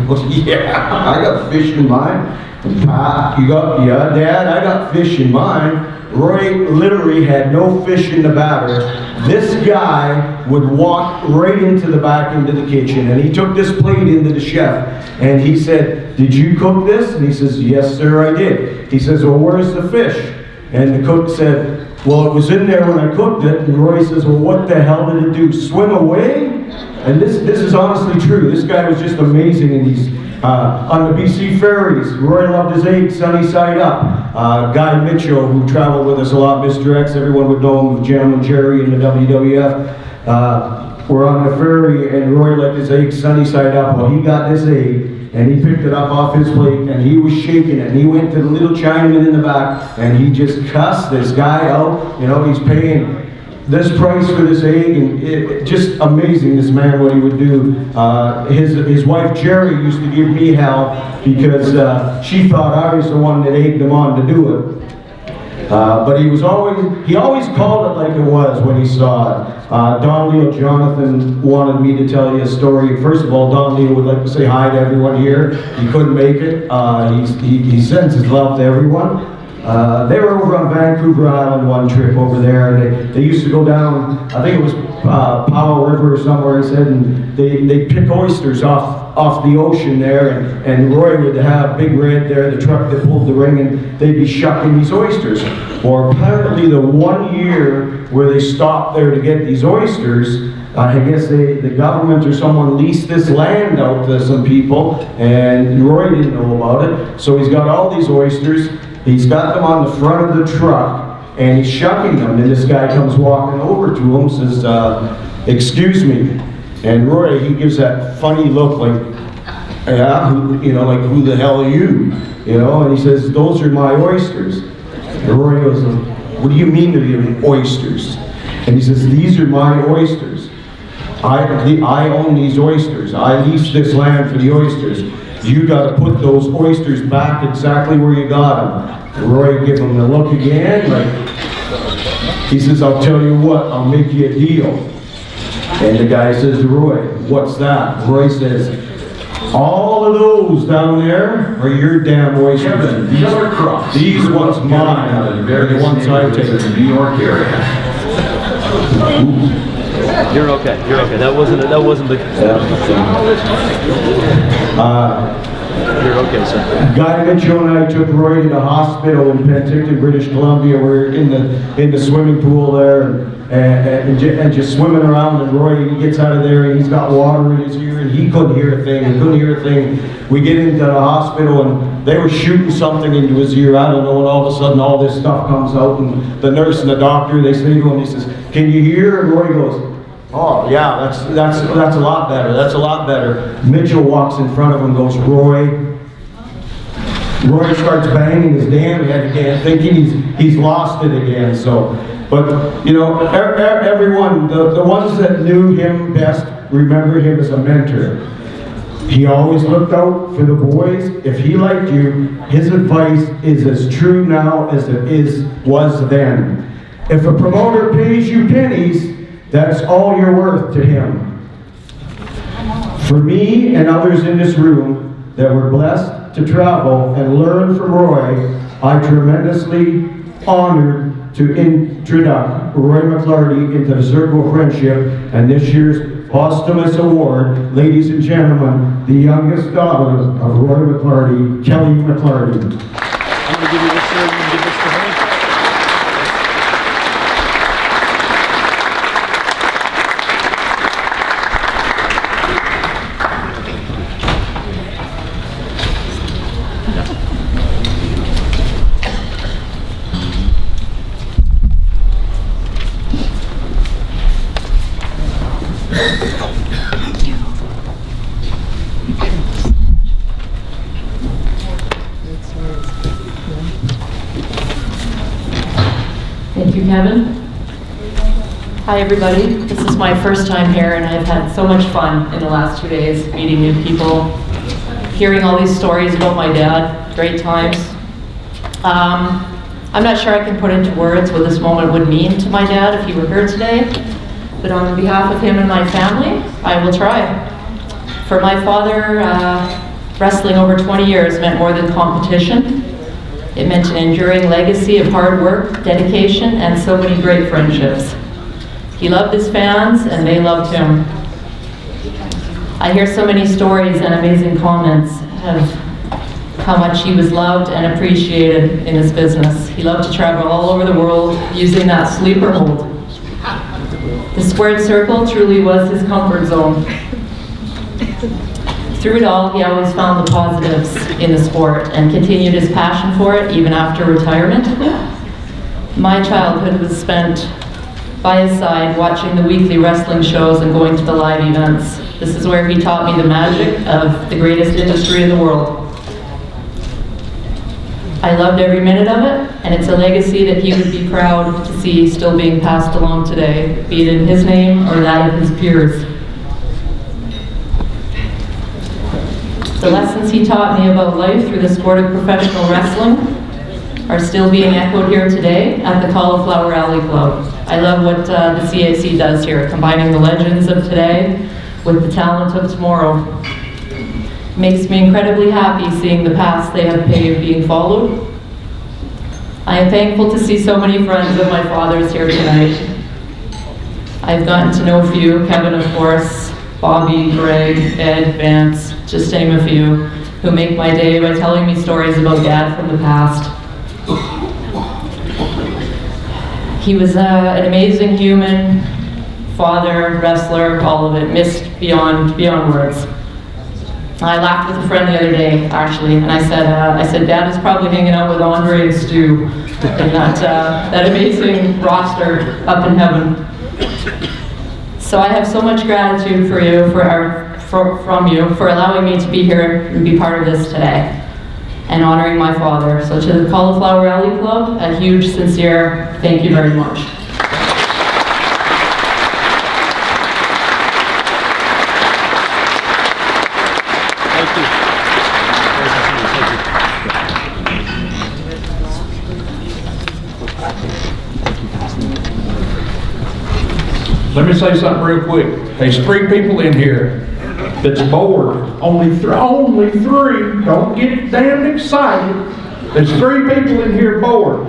Well, yeah, I got fish in mine. And Pat, you got, yeah, Dad, I got fish in mine. Roy literally had no fish in the batter. This guy would walk right into the back into the kitchen, and he took this plate into the chef, and he said, did you cook this? And he says, yes, sir, I did. He says, well, where's the fish? And the cook said, well, it was in there when I cooked it. And Roy says, well, what the hell did it do, swim away? And this is honestly true. This guy was just amazing. And he's on the BC ferries. Roy loved his eggs sunny side up. Guy Mitchell, who traveled with us a lot, Mr. X, everyone would know him with Gentleman Jerry in the WWF. We're on the ferry, and Roy liked his eggs sunny side up. Well, he got this egg, and he picked it up off his plate, and he was shaking it, and he went to the little Chinaman in the back, and he just cussed this guy out. You know, he's paying this price for this egg, and just amazing, this man, what he would do. His wife Jerry used to give me hell because she thought I was the one that egged him on to do it. But he always called it like it was when he saw it. Don Leo Jonathan wanted me to tell you a story. First of all, Don Leo would like to say hi to everyone here. He couldn't make it. He sends his love to everyone. They were over on Vancouver Island one trip over there, and they used to go down, I think it was Powell River or somewhere, he said, and they pick oysters off the ocean there, and Roy would have Big Red there, the truck that pulled the ring, and they'd be shucking these oysters. Or apparently the 1 year where they stopped there to get these oysters, I guess the government or someone leased this land out to some people, and Roy didn't know about it, so he's got all these oysters. He's got them on the front of the truck, and he's shucking them, and this guy comes walking over to him, says, excuse me. And Roy, he gives that funny look like, yeah, like, who the hell are you? You know, and he says, those are my oysters. And Roy goes, what do you mean they're oysters? And he says, these are my oysters. I own these oysters. I leased this land for the oysters. You got to put those oysters back exactly where you got them. Roy give him the look again, like, he says, I'll tell you what, I'll make you a deal. And the guy says to Roy, what's that? Roy says, all of those down there are your damn oysters. These are Kross. These ones mine. They're the ones I take. In the New York area. You're okay. You're okay. That wasn't the. You're okay, sir. Guy Mitchell and I took Roy to the hospital in Penticton, British Columbia. We're in the swimming pool there and just swimming around. And Roy gets out of there and he's got water in his ear and he couldn't hear a thing. He couldn't hear a thing. We get into the hospital and they were shooting something into his ear. I don't know. And all of a sudden, all this stuff comes out. And the nurse and the doctor, they say to him, he says, "Can you hear?" And Roy goes, "Oh yeah, that's a lot better. That's a lot better." Mitchell walks in front of him and goes, "Roy." Roy starts banging his damn head again, thinking he's lost it again. So, but you know, everyone, the ones that knew him best remember him as a mentor. He always looked out for the boys. If he liked you, his advice is as true now as it was then. If a promoter pays you pennies, that's all you're worth to him. For me and others in this room that were blessed to travel and learn from Roy, I'm tremendously honored to introduce Roy McClarty into the circle of friendship and this year's posthumous award. Ladies and gentlemen, the youngest daughter of Roy McClarty, Kelly McClarty. I'm going to give you this here. You can give this to her. you, Kevin. Hi, everybody. This is my first time here, and I've had so much fun in the last 2 days, meeting new people, hearing all these stories about my dad. Great times. I'm not sure I can put into words what this moment would mean to my dad if he were here today, but on behalf of him and my family, I will try. For my father, wrestling over 20 years meant more than competition. It meant an enduring legacy of hard work, dedication, and so many great friendships. He loved his fans, and they loved him. I hear so many stories and amazing comments of how much he was loved and appreciated in his business. He loved to travel all over the world using that sleeper hold. The squared circle truly was his comfort zone. Through it all, he always found the positives in the sport and continued his passion for it even after retirement. My childhood was spent by his side watching the weekly wrestling shows and going to the live events. This is where he taught me the magic of the greatest industry in the world. I loved every minute of it, and it's a legacy that he would be proud to see still being passed along today, be it in his name or that of his peers. The lessons he taught me about life through the sport of professional wrestling are still being echoed here today at the Cauliflower Alley Club. I love what the CAC does here, combining the legends of today with the talent of tomorrow. Makes me incredibly happy seeing the paths they have paved being followed. I am thankful to see so many friends of my father's here tonight. I've gotten to know a few, Kevin of course, Bobby, Greg, Ed, Vance, just to name a few, who make my day by telling me stories about Dad from the past. He was an amazing human, father, wrestler, all of it, missed beyond words. I laughed with a friend the other day, actually, and I said, Dad is probably hanging out with Andre and Stu in that amazing roster up in heaven. So I have so much gratitude for you, from you, for allowing me to be here and be part of this today, and honoring my father. So to the Cauliflower Alley Club, a huge, sincere thank you very much. Let me say something real quick. There's 3 people in here that's bored. Only three. Don't get damn excited. There's 3 people in here bored.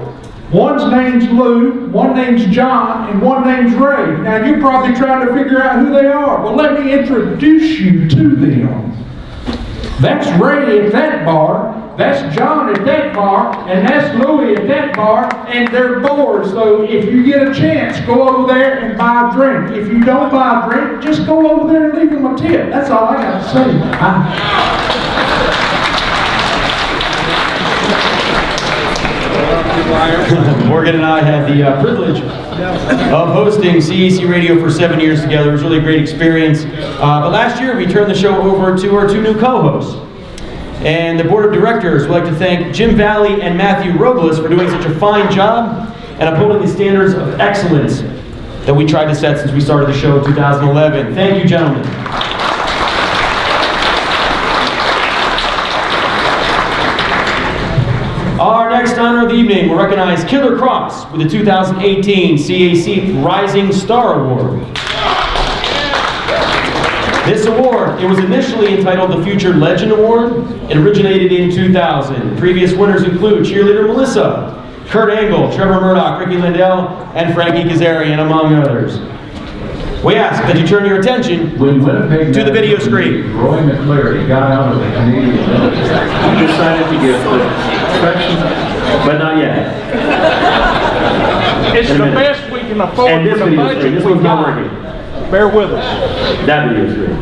One's name's Lou, one name's John, and one name's Ray. Now you're probably trying to figure out who they are. Well, let me introduce you to them. That's Ray at that bar, that's John at that bar, and that's Louie at that bar, and they're bored. So if you get a chance, go over there and buy a drink. If you don't buy a drink, just go over there and leave them a tip. That's all I got to say. Morgan and I had the privilege of hosting CAC Radio for 7 years together. It was really a great experience. But last year we turned the show over to our 2 new co-hosts. And the board of directors would like to thank Jim Valley and Matthew Robles for doing such a fine job and upholding the standards of excellence that we tried to set since we started the show in 2011. Thank you, gentlemen. Our next honor of the evening will recognize Killer Kross with the 2018 CAC Rising Star Award. This award, it was initially entitled the Future Legend Award. It originated in 2000. Previous winners include cheerleader Melissa, Kurt Angle, Trevor Murdoch, Ricky Lindell, and Frankie Kazarian, among others. We ask that you turn your attention to the video screen. Roy McClarty got out of the Canadian military. He decided to give perfection, but not yet. It's the best we can afford for the budget we got. Bear with us. That video screen.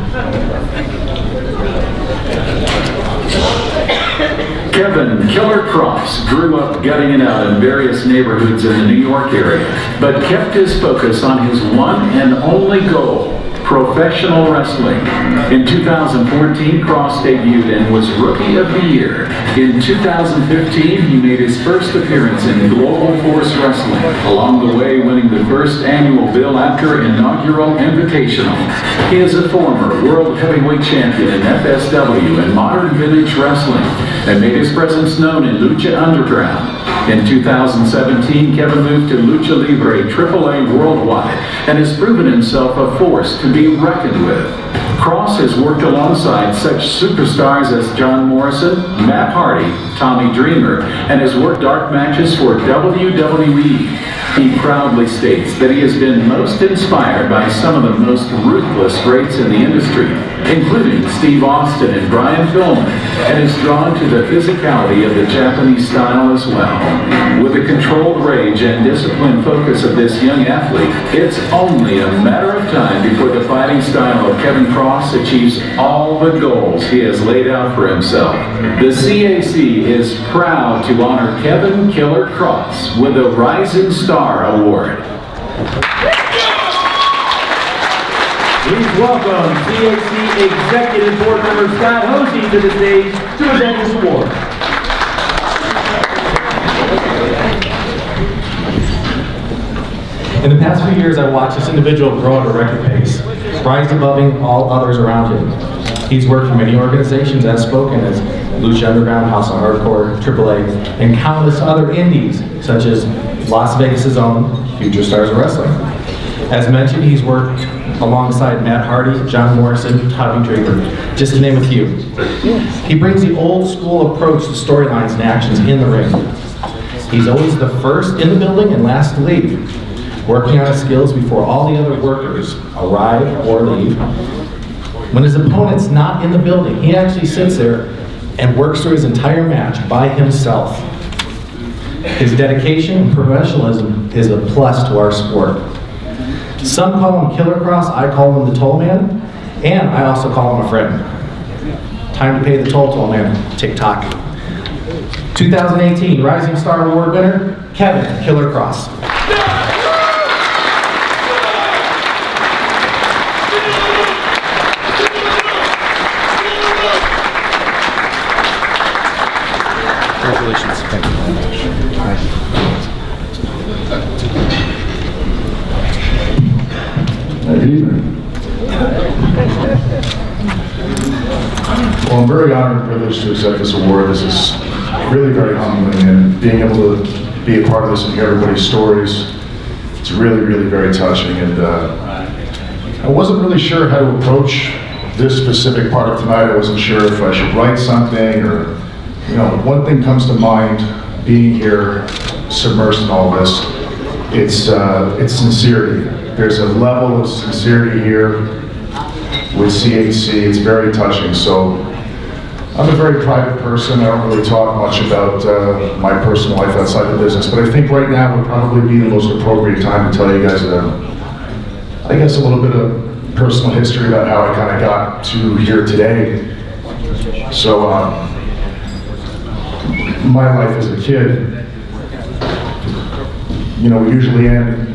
Kevin Killer Kross grew up gutting it out in various neighborhoods in the New York area, but kept his focus on his one and only goal, Professional wrestling. In 2014, Kross debuted and was Rookie of the Year. In 2015, he made his first appearance in Global Force Wrestling, along the way winning the first annual Bill Apter Inaugural Invitational. He is a former World Heavyweight Champion in FSW and Modern Vintage Wrestling, and made his presence known in Lucha Underground. In 2017, Kevin moved to Lucha Libre AAA Worldwide and has proven himself a force to be reckoned with. Kross has worked alongside such superstars as John Morrison, Matt Hardy, Tommy Dreamer, and has worked dark matches for WWE. He proudly states that he has been most inspired by some of the most ruthless greats in the industry, including Steve Austin and Brian Pillman, and is drawn to the physicality of the Japanese style as well. With the controlled rage and disciplined focus of this young athlete, it's only a matter of time before the fighting style of Kevin Kross achieves all the goals he has laid out for himself. The CAC is proud to honor Kevin Killer Kross with the Rising Star Award. Please welcome CAC Executive Board Member Scott Hosey to the stage to present this award. In the past few years, I've watched this individual grow at a record pace, rise above all others around him. He's worked for many organizations as spoken as Lucha Underground, House of Hardcore, AAA, and countless other indies, such as Las Vegas' own Future Stars of Wrestling. As mentioned, he's worked alongside Matt Hardy, John Morrison, Tommy Dreamer, just to name a few. He brings the old school approach to storylines and actions in the ring. He's always the first in the building and last to leave, working on his skills before all the other workers arrive or leave. When his opponent's not in the building, he actually sits there and works through his entire match by himself. His dedication and professionalism is a plus to our sport. Some call him Killer Kross, I call him the Toll Man, and I also call him a friend. Time to pay the toll man, TikTok. 2018 Rising Star Award winner, Kevin Killer Kross. Congratulations. Thank you very much. Good evening. Well, I'm very honored and privileged to accept this award. This is really very humbling, and being able to be a part of this and hear everybody's stories, it's really, really very touching. And I wasn't really sure how to approach this specific part of tonight. I wasn't sure if I should write something or, you know, one thing comes to mind being here, submersed in all this. It's sincerity. There's a level of sincerity here with CAC. It's very touching. So I'm a very private person. I don't really talk much about my personal life outside the business, but I think right now would probably be the most appropriate time to tell you guys, I guess, a little bit of personal history about how I kind of got to here today. So my life as a kid, you know, we usually end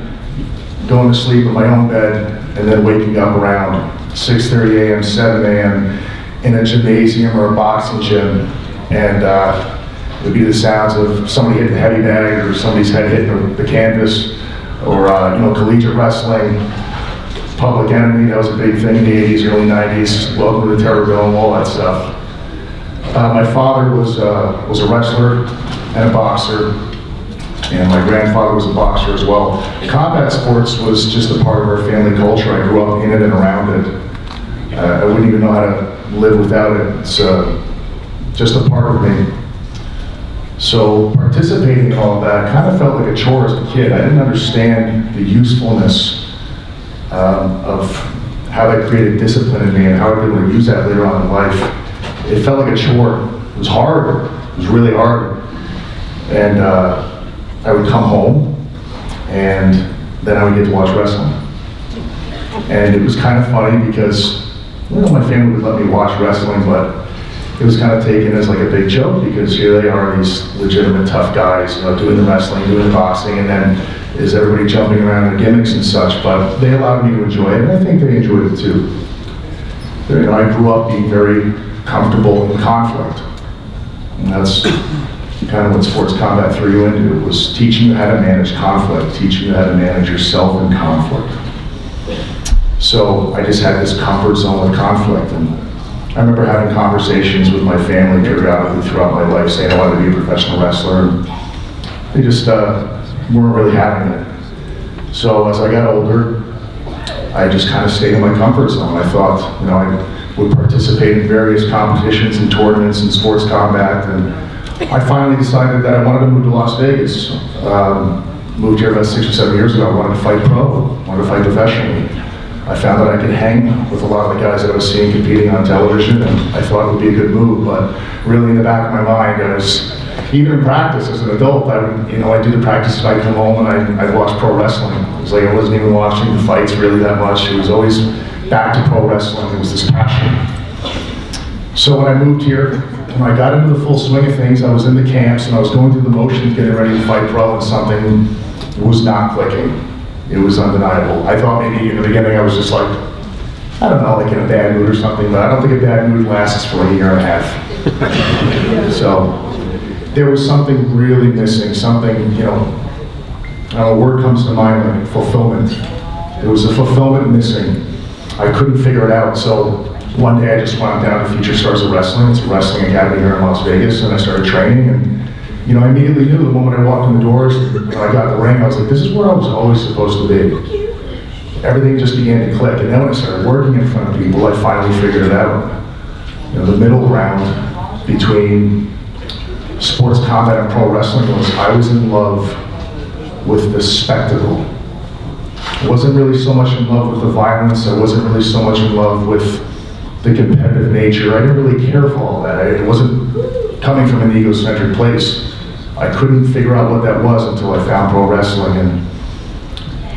going to sleep in my own bed and then waking up around 6:30 a.m., 7 a.m. in a gymnasium or a boxing gym, and it would be the sounds of somebody hitting a heavy bag or somebody's head hitting the canvas, or you know, collegiate wrestling, Public Enemy. That was a big thing in the 80s, early 90s. Welcome to the Terror Dome, all that stuff. My father was a wrestler and a boxer, and my grandfather was a boxer as well. Combat sports was just a part of our family culture. I grew up in it and around it. I wouldn't even know how to live without it. It's just a part of me. So participating in all of that kind of felt like a chore as a kid. I didn't understand the usefulness of how that created discipline in me and how I'd be able to use that later on in life. It felt like a chore. It was hard. It was really hard. And I would come home, and then I would get to watch wrestling. And it was kind of funny because, you know, my family would let me watch wrestling, but it was kind of taken as like a big joke because here they are, these legitimate tough guys, you know, doing the wrestling, doing the boxing, and then is everybody jumping around in gimmicks and such, but they allowed me to enjoy it, and I think they enjoyed it too. You know, I grew up being very comfortable in conflict, and that's kind of what sports combat threw you into, was teaching you how to manage conflict, teaching you how to manage yourself in conflict. So I just had this comfort zone with conflict, and I remember having conversations with my family periodically throughout my life saying I wanted to be a professional wrestler, and they just weren't really having it. So as I got older, I just kind of stayed in my comfort zone. I thought, you know, I would participate in various competitions and tournaments and sports combat, and I finally decided that I wanted to move to Las Vegas. Moved here about 6 or 7 years ago. I wanted to fight pro, wanted to fight professionally. I found that I could hang with a lot of the guys that I was seeing competing on television, and I thought it would be a good move, but really in the back of my mind, I was, even in practice as an adult, I'd do the practices, I'd come home and I'd watch pro wrestling. It was like I wasn't even watching the fights really that much. It was always back to pro wrestling. It was this passion. So when I moved here, when I got into the full swing of things, I was in the camps and I was going through the motions, getting ready to fight pro, and something was not clicking. It was undeniable. I thought maybe in the beginning I was just like, I don't know, like in a bad mood or something, but I don't think a bad mood lasts for a year and a half. So there was something really missing, something, you know, I don't know, a word comes to mind, like fulfillment. There was a fulfillment missing. I couldn't figure it out, so one day I just went down to Future Stars of Wrestling. It's a wrestling academy here in Las Vegas, and I started training, and you know, I immediately knew the moment I walked in the doors, when I got in the ring, I was like, this is where I was always supposed to be. Everything just began to click, and then when I started working in front of people, I finally figured it out. You know, the middle ground between sports combat and pro wrestling was I was in love with the spectacle. I wasn't really so much in love with the violence, I wasn't really so much in love with the competitive nature. I didn't really care for all that. It wasn't coming from an egocentric place. I couldn't figure out what that was until I found pro wrestling, and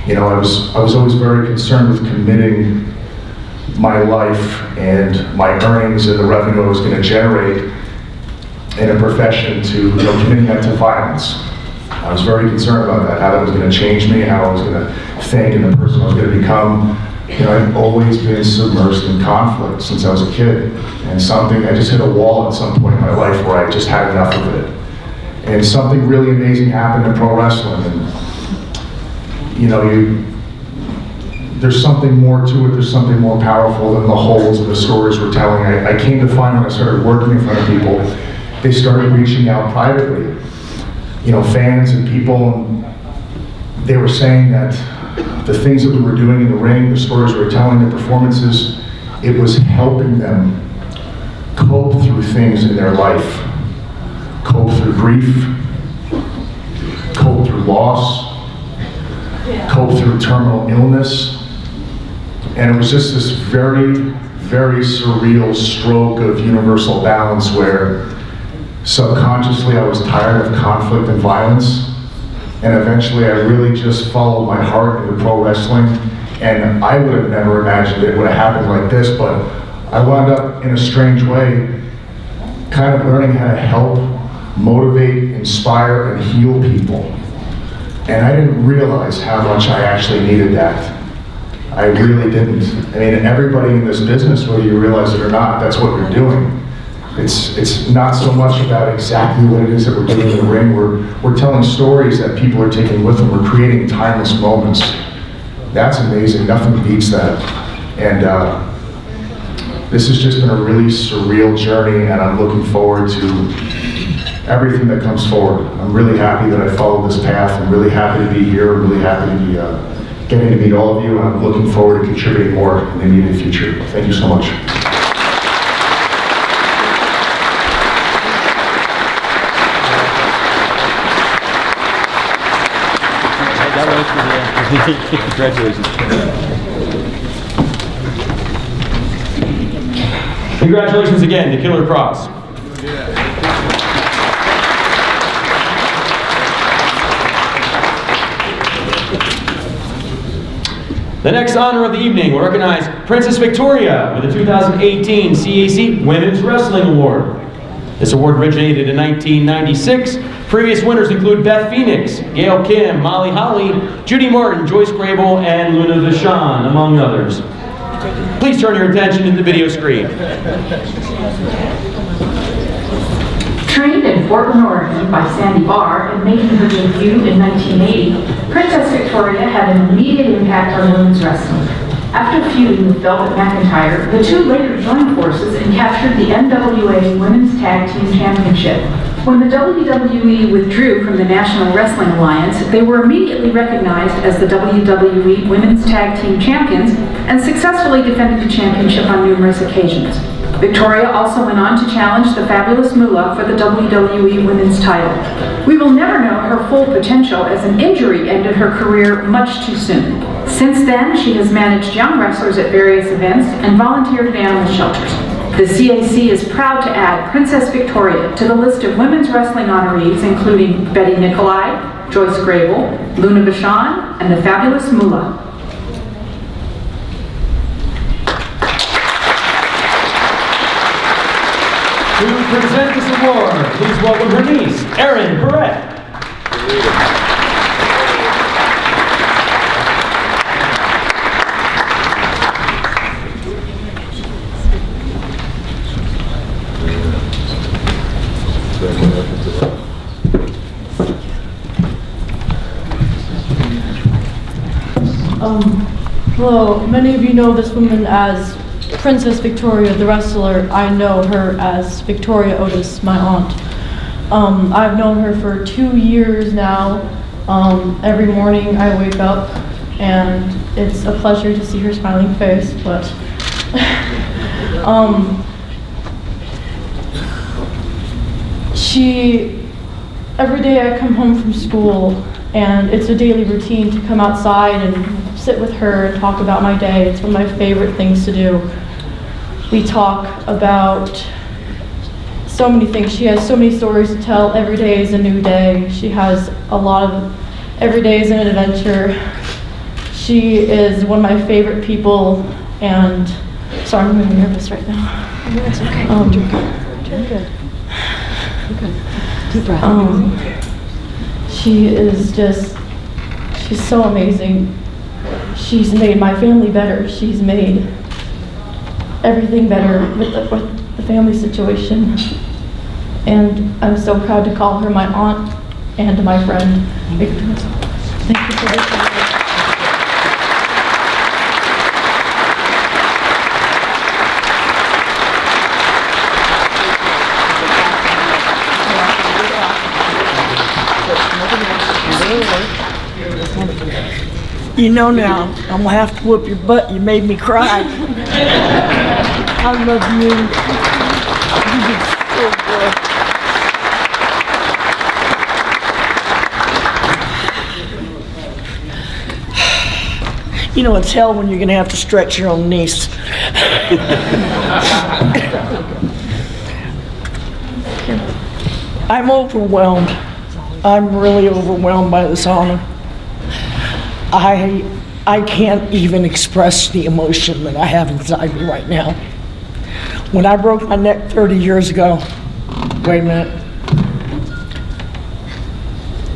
you know, I was always very concerned with committing my life and my earnings and the revenue I was going to generate in a profession to, you know, committing that to violence. I was very concerned about that, how that was going to change me, how I was going to think, and the person I was going to become. You know, I've always been submersed in conflict since I was a kid, and I just hit a wall at some point in my life where I just had enough of it. And something really amazing happened in pro wrestling, and you know, there's something more to it, there's something more powerful than the holes and the stories we're telling. I came to find when I started working in front of people, they started reaching out privately. You know, fans and people, and they were saying that the things that we were doing in the ring, the stories we were telling, the performances, it was helping them cope through things in their life. Cope through grief, cope through loss, cope through terminal illness. And it was just this very, very surreal stroke of universal balance where subconsciously I was tired of conflict and violence. And eventually I really just followed my heart into pro wrestling. And I would have never imagined it would have happened like this, but I wound up in a strange way kind of learning how to help, motivate, inspire, and heal people. And I didn't realize how much I actually needed that. I really didn't. I mean, everybody in this business, whether you realize it or not, that's what you're doing. It's not so much about exactly what it is that we're doing in the ring. We're telling stories that people are taking with them. We're creating timeless moments. That's amazing. Nothing beats that. And this has just been a really surreal journey, and I'm looking forward to everything that comes forward. I'm really happy that I followed this path. I'm really happy to be here. I'm really happy to be getting to meet all of you, and I'm looking forward to contributing more in the immediate future. Thank you so much. Congratulations. Congratulations again to Killer Kross. The next honor of the evening will recognize Princess Victoria with the 2018 CAC Women's Wrestling Award. This award originated in 1996 Previous winners include Beth Phoenix, Gail Kim, Molly Holly, Judy Martin, Joyce Grable, and Luna Vachon, among others. Please turn your attention to the video screen. Trained in Portland, Oregon by Sandy Barr and making her debut in 1980, Princess Victoria had an immediate impact on women's wrestling. After feuding with Velvet McIntyre, the two later joined forces and captured the NWA Women's Tag Team Championship. When the WWE withdrew from the National Wrestling Alliance, they were immediately recognized as the WWE Women's Tag Team Champions and successfully defended the championship on numerous occasions. Victoria also went on to challenge the Fabulous Moolah for the WWE Women's title. We will never know her full potential as an injury ended her career much too soon. Since then, she has managed young wrestlers at various events and volunteered at animal shelters. The CAC is proud to add Princess Victoria to the list of women's wrestling honorees, including Betty Nicolai, Joyce Grable, Luna Vachon, and the Fabulous Moolah. To present this award, please welcome her niece, Erin Barrett. Hello, many of you know this woman as Princess Victoria, the wrestler. I know her as Victoria Otis, my aunt. I've known her for 2 years now. Every morning I wake up and it's a pleasure to see her smiling face, but every day I come home from school and it's a daily routine to come outside and sit with her and talk about my day. It's one of my favorite things to do. We talk about so many things. She has so many stories to tell. Every day is a new day. She has a lot of, every day is an adventure. She is one of my favorite people, and sorry, I'm really nervous right now. No, it's okay. Doing good. Deep breath. She is just, she's so amazing. She's made my family better. She's made everything better with the family situation. And I'm so proud to call her my aunt and my friend. Thank you for this. You know now, I'm gonna have to whoop your butt. You made me cry. I love you. You did so good. You know it's hell when you're gonna have to stretch your own niece. I'm overwhelmed. I'm really overwhelmed by this honor. I can't even express the emotion that I have inside me right now. When I broke my neck 30 years ago, wait a minute,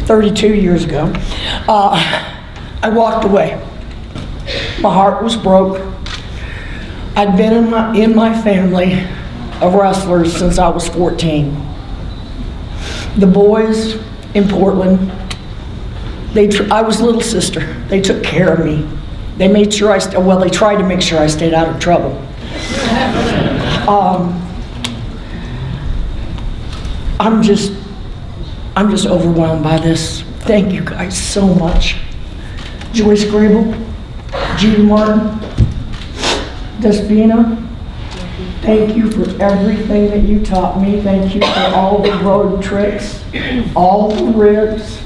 32 years ago, I walked away. My heart was broke. I'd been in my family of wrestlers since I was 14. The boys in Portland, I was little sister. They took care of me. They made sure they tried to make sure I stayed out of trouble. I'm just overwhelmed by this. Thank you guys so much. Joyce Grable, Judy Martin, Despina, thank you for everything that you taught me. Thank you for all the road tricks, all the ribs.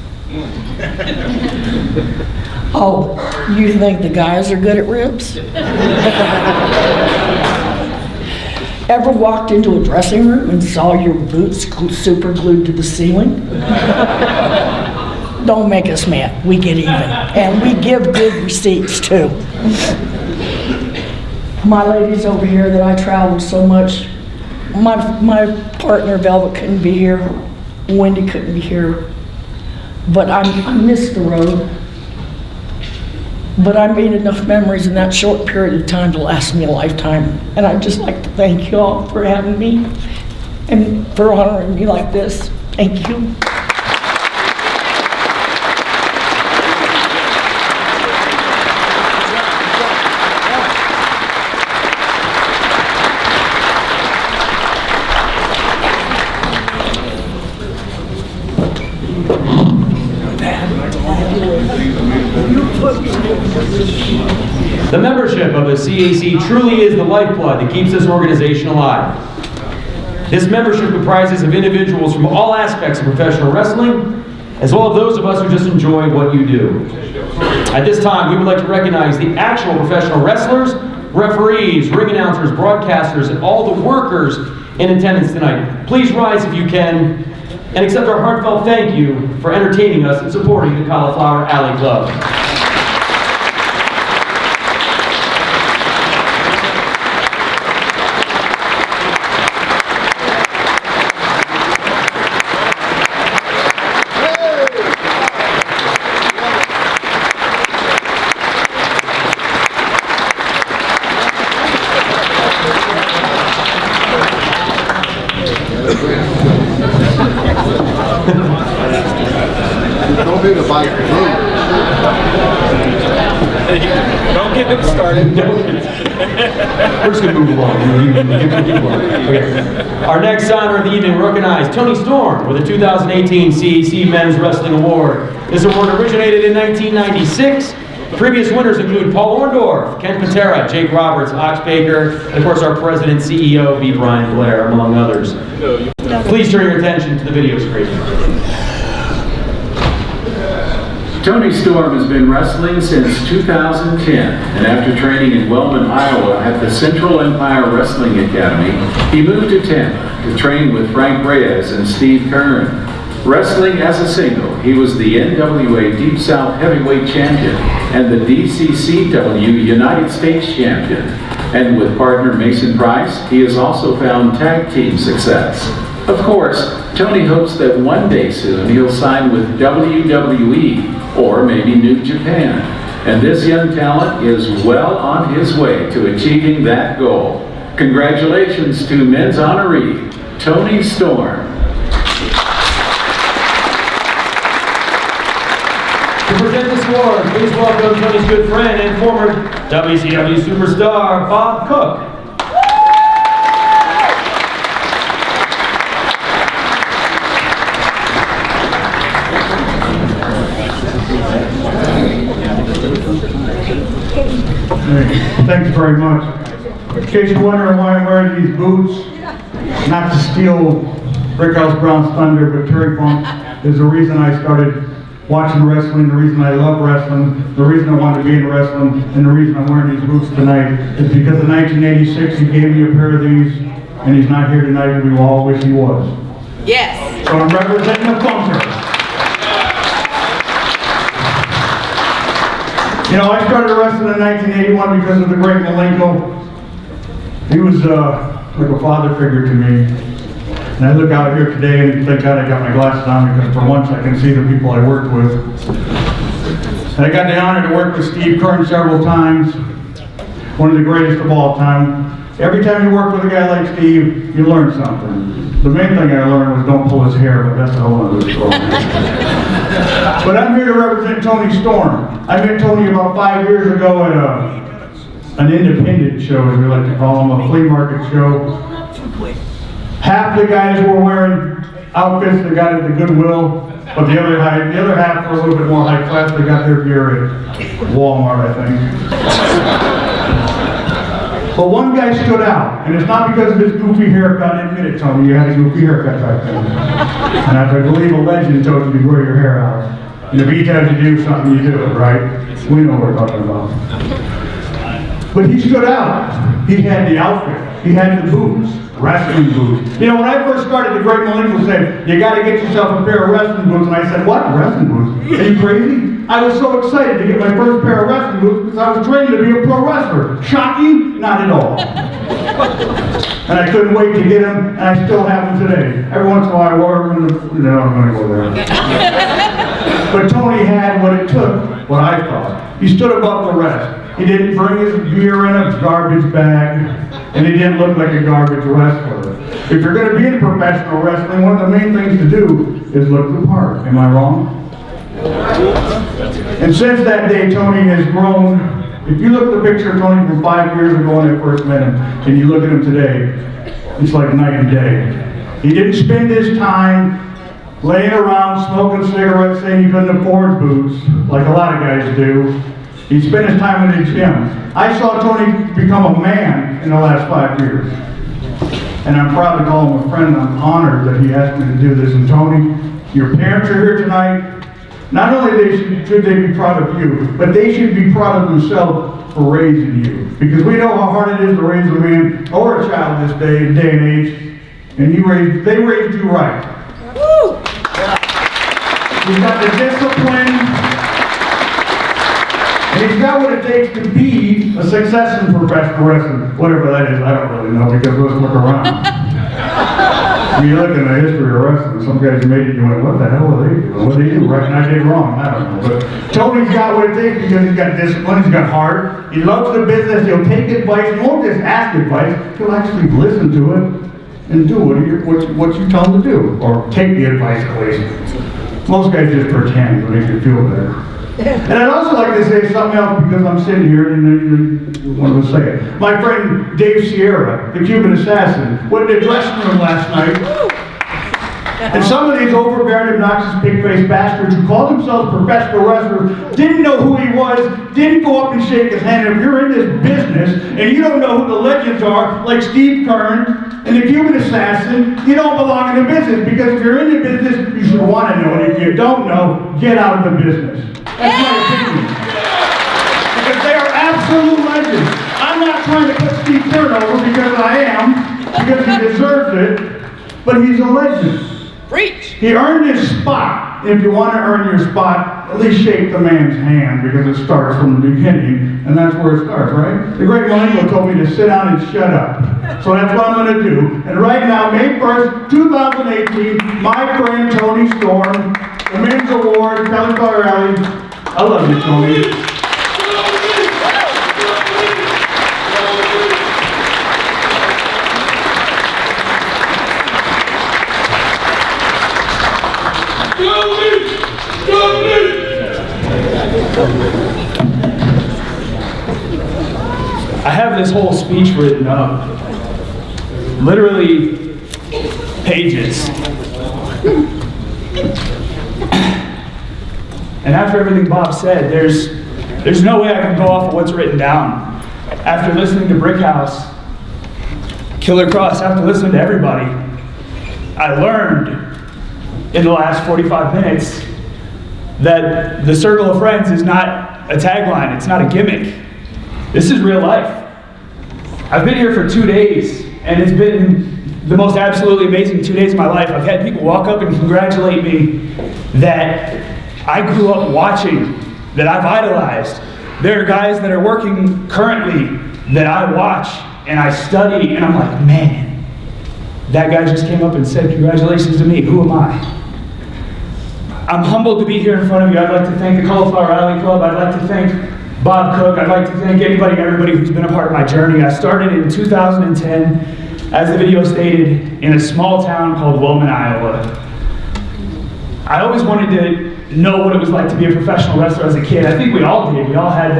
Oh, you think the guys are good at ribs? Ever walked into a dressing room and saw your boots super glued to the ceiling? Don't make us mad. We get even. And we give good receipts too. My ladies over here that I traveled so much, my partner Velvet couldn't be here. Wendy couldn't be here, but I missed the road. But I made enough memories in that short period of time to last me a lifetime. And I'd just like to thank you all for having me and for honoring me like this. Thank you. The membership of the CAC truly is the lifeblood that keeps this organization alive. This membership comprises of individuals from all aspects of professional wrestling, as well as those of us who just enjoy what you do. At this time, we would like to recognize the actual professional wrestlers, referees, ring announcers, broadcasters, and all the workers in attendance tonight. Please rise if you can, and accept our heartfelt thank you for entertaining us and supporting the Cauliflower Alley Club. Don't be the bike. Don't get him started. We're just going to move along. Okay. Our next honor of the evening will recognize Tony Storm with the 2018 CAC Men's Wrestling Award. This award originated in 1996. Previous winners include Paul Orndorff, Ken Patera, Jake Roberts, Ox Baker, and of course our President CEO, B. Brian Blair, among others. Please turn your attention to the video screen. Tony Storm has been wrestling since 2010, and after training in Wellman, Iowa at the Central Empire Wrestling Academy, he moved to Tampa to train with Frank Reyes and Steve Kern. Wrestling as a single, he was the NWA Deep South Heavyweight Champion and the DCCW United States Champion. And with partner Mason Price, he has also found tag team success. Of course, Tony hopes that one day soon he'll sign with WWE or maybe New Japan. And this young talent is well on his way to achieving that goal. Congratulations to men's honoree, Tony Storm. To present this award, please welcome Tony's good friend and former WCW superstar, Bob Cook. Thank you very much. In case you're wondering why I'm wearing these boots, not to steal Brickhouse Brown's thunder, but Terry Funk is the reason I started watching wrestling, the reason I love wrestling, the reason I wanted to be in wrestling, and the reason I'm wearing these boots tonight is because in 1986 he gave me a pair of these, and he's not here tonight, and we all wish he was. Yes. So I'm representing the Funker. You know, I started wrestling in 1981 because of the great Malenko. He was like a father figure to me. And I look out here today and thank God I got my glasses on because for once I can see the people I worked with. And I got the honor to work with Steve Kern several times, one of the greatest of all time. Every time you work with a guy like Steve, you learn something. The main thing I learned was don't pull his hair, but that's a whole other story. But I'm here to represent Tony Storm. I met Tony about 5 years ago at an independent show, as we like to call them, a flea market show. Half the guys were wearing outfits they got at the Goodwill, but the other half were a little bit more high class. They got their gear at Walmart, I think. But one guy stood out, and it's not because of his goofy haircut. Admit it, Tony, you had a goofy haircut back then. And I believe a legend told you to grow your hair out. And if he tells you to do something, you do it, right? We know what we're talking about. But he stood out. He had the outfit. He had the boots, wrestling boots. You know, when I first started, the great Malenko said, you gotta get yourself a pair of wrestling boots. And I said, what, wrestling boots? Are you crazy? I was so excited to get my first pair of wrestling boots because I was training to be a pro wrestler. Shocking? Not at all. And I couldn't wait to get them, and I still have them today. Every once in a while I wore them, no, I'm gonna go there. But Tony had what it took, what I thought. He stood above the rest. He didn't bring his gear in a garbage bag, and he didn't look like a garbage wrestler. If you're gonna be in professional wrestling, one of the main things to do is look the part. Am I wrong? And since that day, Tony has grown. If you look at the picture of Tony from 5 years ago when I first met him, and you look at him today, it's like night and day. He didn't spend his time laying around smoking cigarettes saying he couldn't afford boots, like a lot of guys do. He spent his time in the gym. I saw Tony become a man in the last 5 years. And I'm proud to call him a friend. I'm honored that he asked me to do this. And Tony, your parents are here tonight. Not only should they be proud of you, but they should be proud of themselves for raising you. Because we know how hard it is to raise a man or a child this day and age. And they raised you right. Woo! He's got the discipline. And he's got what it takes to be a success in professional wrestling. Whatever that is, I don't really know, because let's look around. When you look in the history of wrestling, some guys made it and you went, what the hell were they doing? What did they do right and I did wrong? I don't know. But Tony's got what it takes because he's got discipline, he's got heart, he loves the business, he'll take advice, he won't just ask advice, he'll actually listen to it and do what you tell him to do. Or take the advice at least. Most guys just pretend to make you feel better. And I'd also like to say something else because I'm sitting here and I want to say it. My friend Dave Sierra, the Cuban assassin, went to the dressing room last night. And some of these overbearing, obnoxious, pig-faced bastards who called themselves professional wrestlers didn't know who he was, didn't go up and shake his hand. And if you're in this business and you don't know who the legends are, like Steve Kern and the Cuban assassin, you don't belong in the business. Because if you're in the business, you should want to know. And if you don't know, get out of the business. That's my opinion. Because they are absolute legends. I'm not trying to put Steve Kern over because I am, because he deserves it, but he's a legend. Preach. He earned his spot. If you want to earn your spot, at least shake the man's hand because it starts from the beginning, and that's where it starts, right? The great Bockwinkle told me to sit down and shut up. So that's what I'm going to do. And right now, May 1st, 2018, my friend Tony Storm, the Men's Award, Cauliflower Alley. I love you, Tony. I have this whole speech written up, literally pages. And after everything Bob said, there's no way I can go off of what's written down. After listening to Brickhouse, Killer Kross, after listening to everybody, I learned in the last 45 minutes that the circle of friends is not a tagline, it's not a gimmick. This is real life. I've been here for 2 days, and it's been the most absolutely amazing 2 days of my life. I've had people walk up and congratulate me that I grew up watching, that I've idolized. There are guys that are working currently that I watch and I study, and I'm like, man, that guy just came up and said congratulations to me. Who am I? I'm humbled to be here in front of you. I'd like to thank the Cauliflower Alley Club. I'd like to thank Bob Cook. I'd like to thank anybody and everybody who's been a part of my journey. I started in 2010, as the video stated, in a small town called Wellman, Iowa. I always wanted to know what it was like to be a professional wrestler as a kid. I think we all did. We all had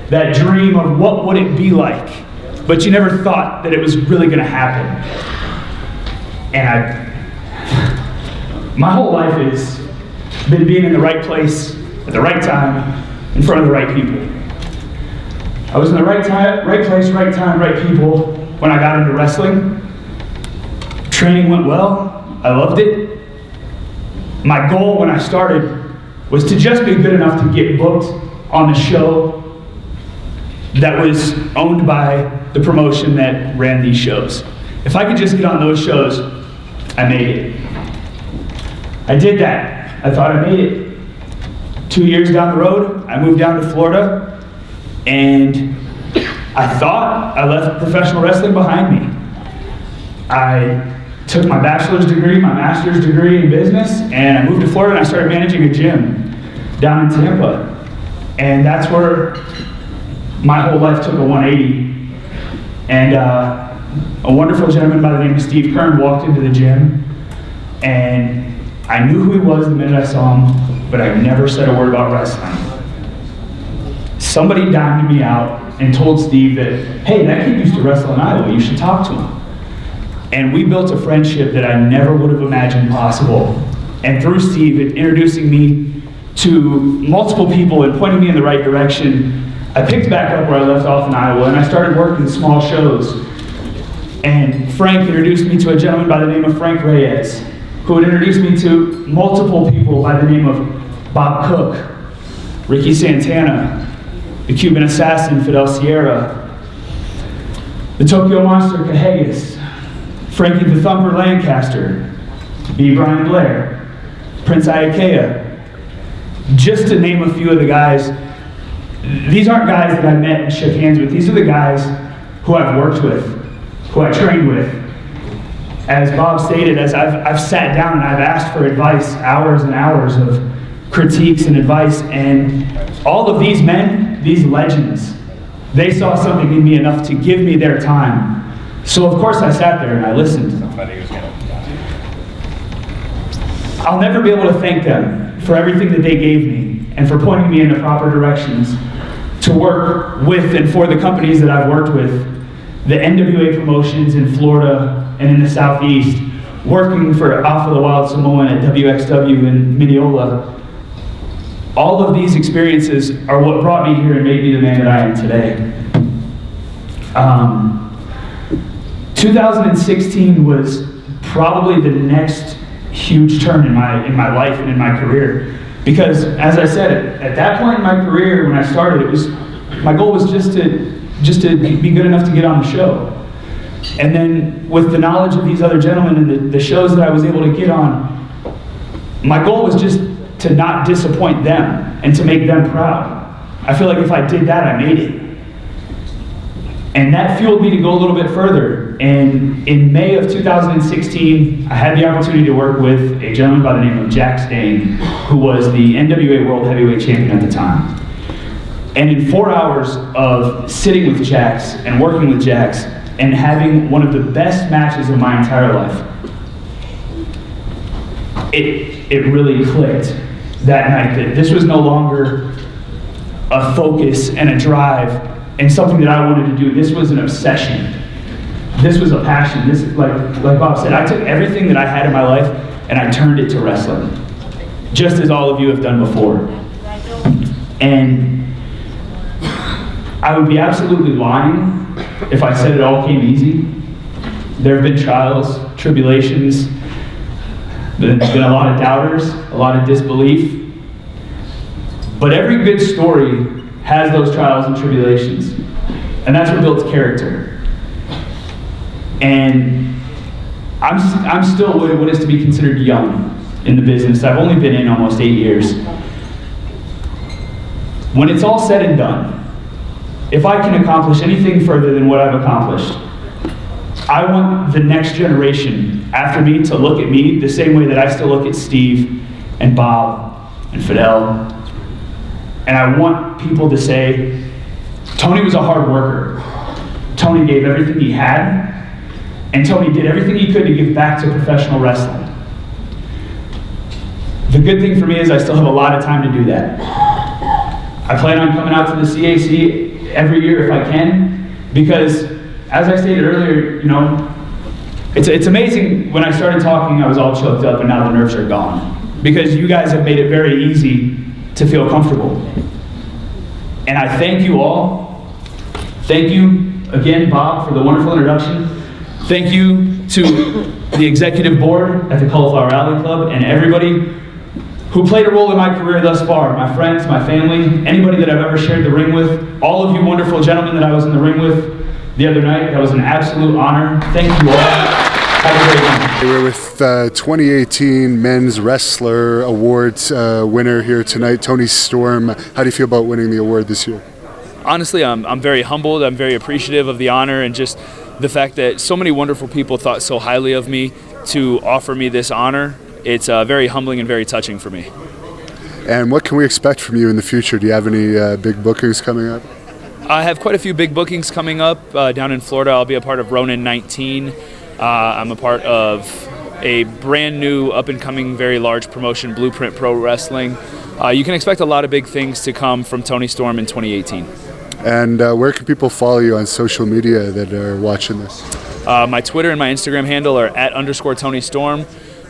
that dream of what would it be like, but you never thought that it was really going to happen. And my whole life has been being in the right place at the right time in front of the right people. I was in the right time, right place, right time, right people when I got into wrestling. Training went well. I loved it. My goal when I started was to just be good enough to get booked on the show that was owned by the promotion that ran these shows. If I could just get on those shows, I made it. I did that. I thought I made it. 2 years down the road, I moved down to Florida, and I thought I left professional wrestling behind me. I took my bachelor's degree, my master's degree in business, and I moved to Florida and I started managing a gym down in Tampa. And that's where my whole life took a 180. And a wonderful gentleman by the name of Steve Kern walked into the gym, and I knew who he was the minute I saw him, but I never said a word about wrestling. Somebody dimed me out and told Steve that, hey, that kid used to wrestle in Iowa, you should talk to him. And we built a friendship that I never would have imagined possible. And through Steve introducing me to multiple people and pointing me in the right direction, I picked back up where I left off in Iowa, and I started working small shows. And Frank introduced me to a gentleman by the name of Frank Reyes, who would introduce me to multiple people by the name of Bob Cook, Ricky Santana, the Cuban Assassin, Fidel Sierra, the Tokyo Monster, Cahagas, Frankie the Thumper Lancaster, B. Brian Blair, Prince Iakea, just to name a few of the guys. These aren't guys that I met and shook hands with. These are the guys who I've worked with, who I trained with. As Bob stated, as I've sat down and I've asked for advice, hours and hours of critiques and advice, and all of these men, these legends, they saw something in me enough to give me their time. So of course I sat there and I listened. I'll never be able to thank them for everything that they gave me and for pointing me in the proper directions to work with and for the companies that I've worked with, the NWA promotions in Florida and in the Southeast, working for Alpha the Wild Samoan at WXW in Mineola. All of these experiences are what brought me here and made me the man that I am today. 2016 was probably the next huge turn in my life and in my career. Because, as I said, at that point in my career, when I started, my goal was just to be good enough to get on the show. And then, with the knowledge of these other gentlemen and the shows that I was able to get on, my goal was just to not disappoint them and to make them proud. I feel like if I did that, I made it. And that fueled me to go a little bit further. And in May of 2016, I had the opportunity to work with a gentleman by the name of Jack Stane, who was the NWA World Heavyweight Champion at the time. And in 4 hours of sitting with Jax and working with Jax and having one of the best matches of my entire life, it really clicked that night that this was no longer a focus and a drive and something that I wanted to do. This was an obsession. This was a passion. This, like Bob said, I took everything that I had in my life and I turned it to wrestling, just as all of you have done before. And I would be absolutely lying if I said it all came easy. There have been trials, tribulations, there's been a lot of doubters, a lot of disbelief. But every good story has those trials and tribulations. And that's what builds character. And I'm still what is to be considered young in the business. I've only been in almost 8 years. When it's all said and done, if I can accomplish anything further than what I've accomplished, I want the next generation after me to look at me the same way that I still look at Steve and Bob and Fidel. And I want people to say, Tony was a hard worker. Tony gave everything he had, and Tony did everything he could to give back to professional wrestling. The good thing for me is I still have a lot of time to do that. I plan on coming out to the CAC every year if I can, because as I stated earlier, you know, it's amazing. When I started talking, I was all choked up, and now the nerves are gone. Because you guys have made it very easy to feel comfortable. And I thank you all. Thank you again, Bob, for the wonderful introduction. Thank you to the executive board at the Cauliflower Alley Club and everybody who played a role in my career thus far. My friends, my family, anybody that I've ever shared the ring with, all of you wonderful gentlemen that I was in the ring with the other night. That was an absolute honor. Thank you all. Have a great one. We're with 2018 Men's Wrestler Awards winner here tonight, Tony Storm. How do you feel about winning the award this year? honestly, I'm very humbled. I'm very appreciative of the honor and just the fact that so many wonderful people thought so highly of me to offer me this honor. It's very humbling and very touching for me. And what can we expect from you in the future? Do you have any big bookings coming up? I have quite a few big bookings coming up down in Florida. I'll be a part of Ronin 19. I'm a part of a brand new up-and-coming very large promotion, Blueprint Pro Wrestling. You can expect a lot of big things to come from Toni Storm in 2018. And where can people follow you on social media that are watching this? My Twitter and my Instagram handle are @_Toni Storm.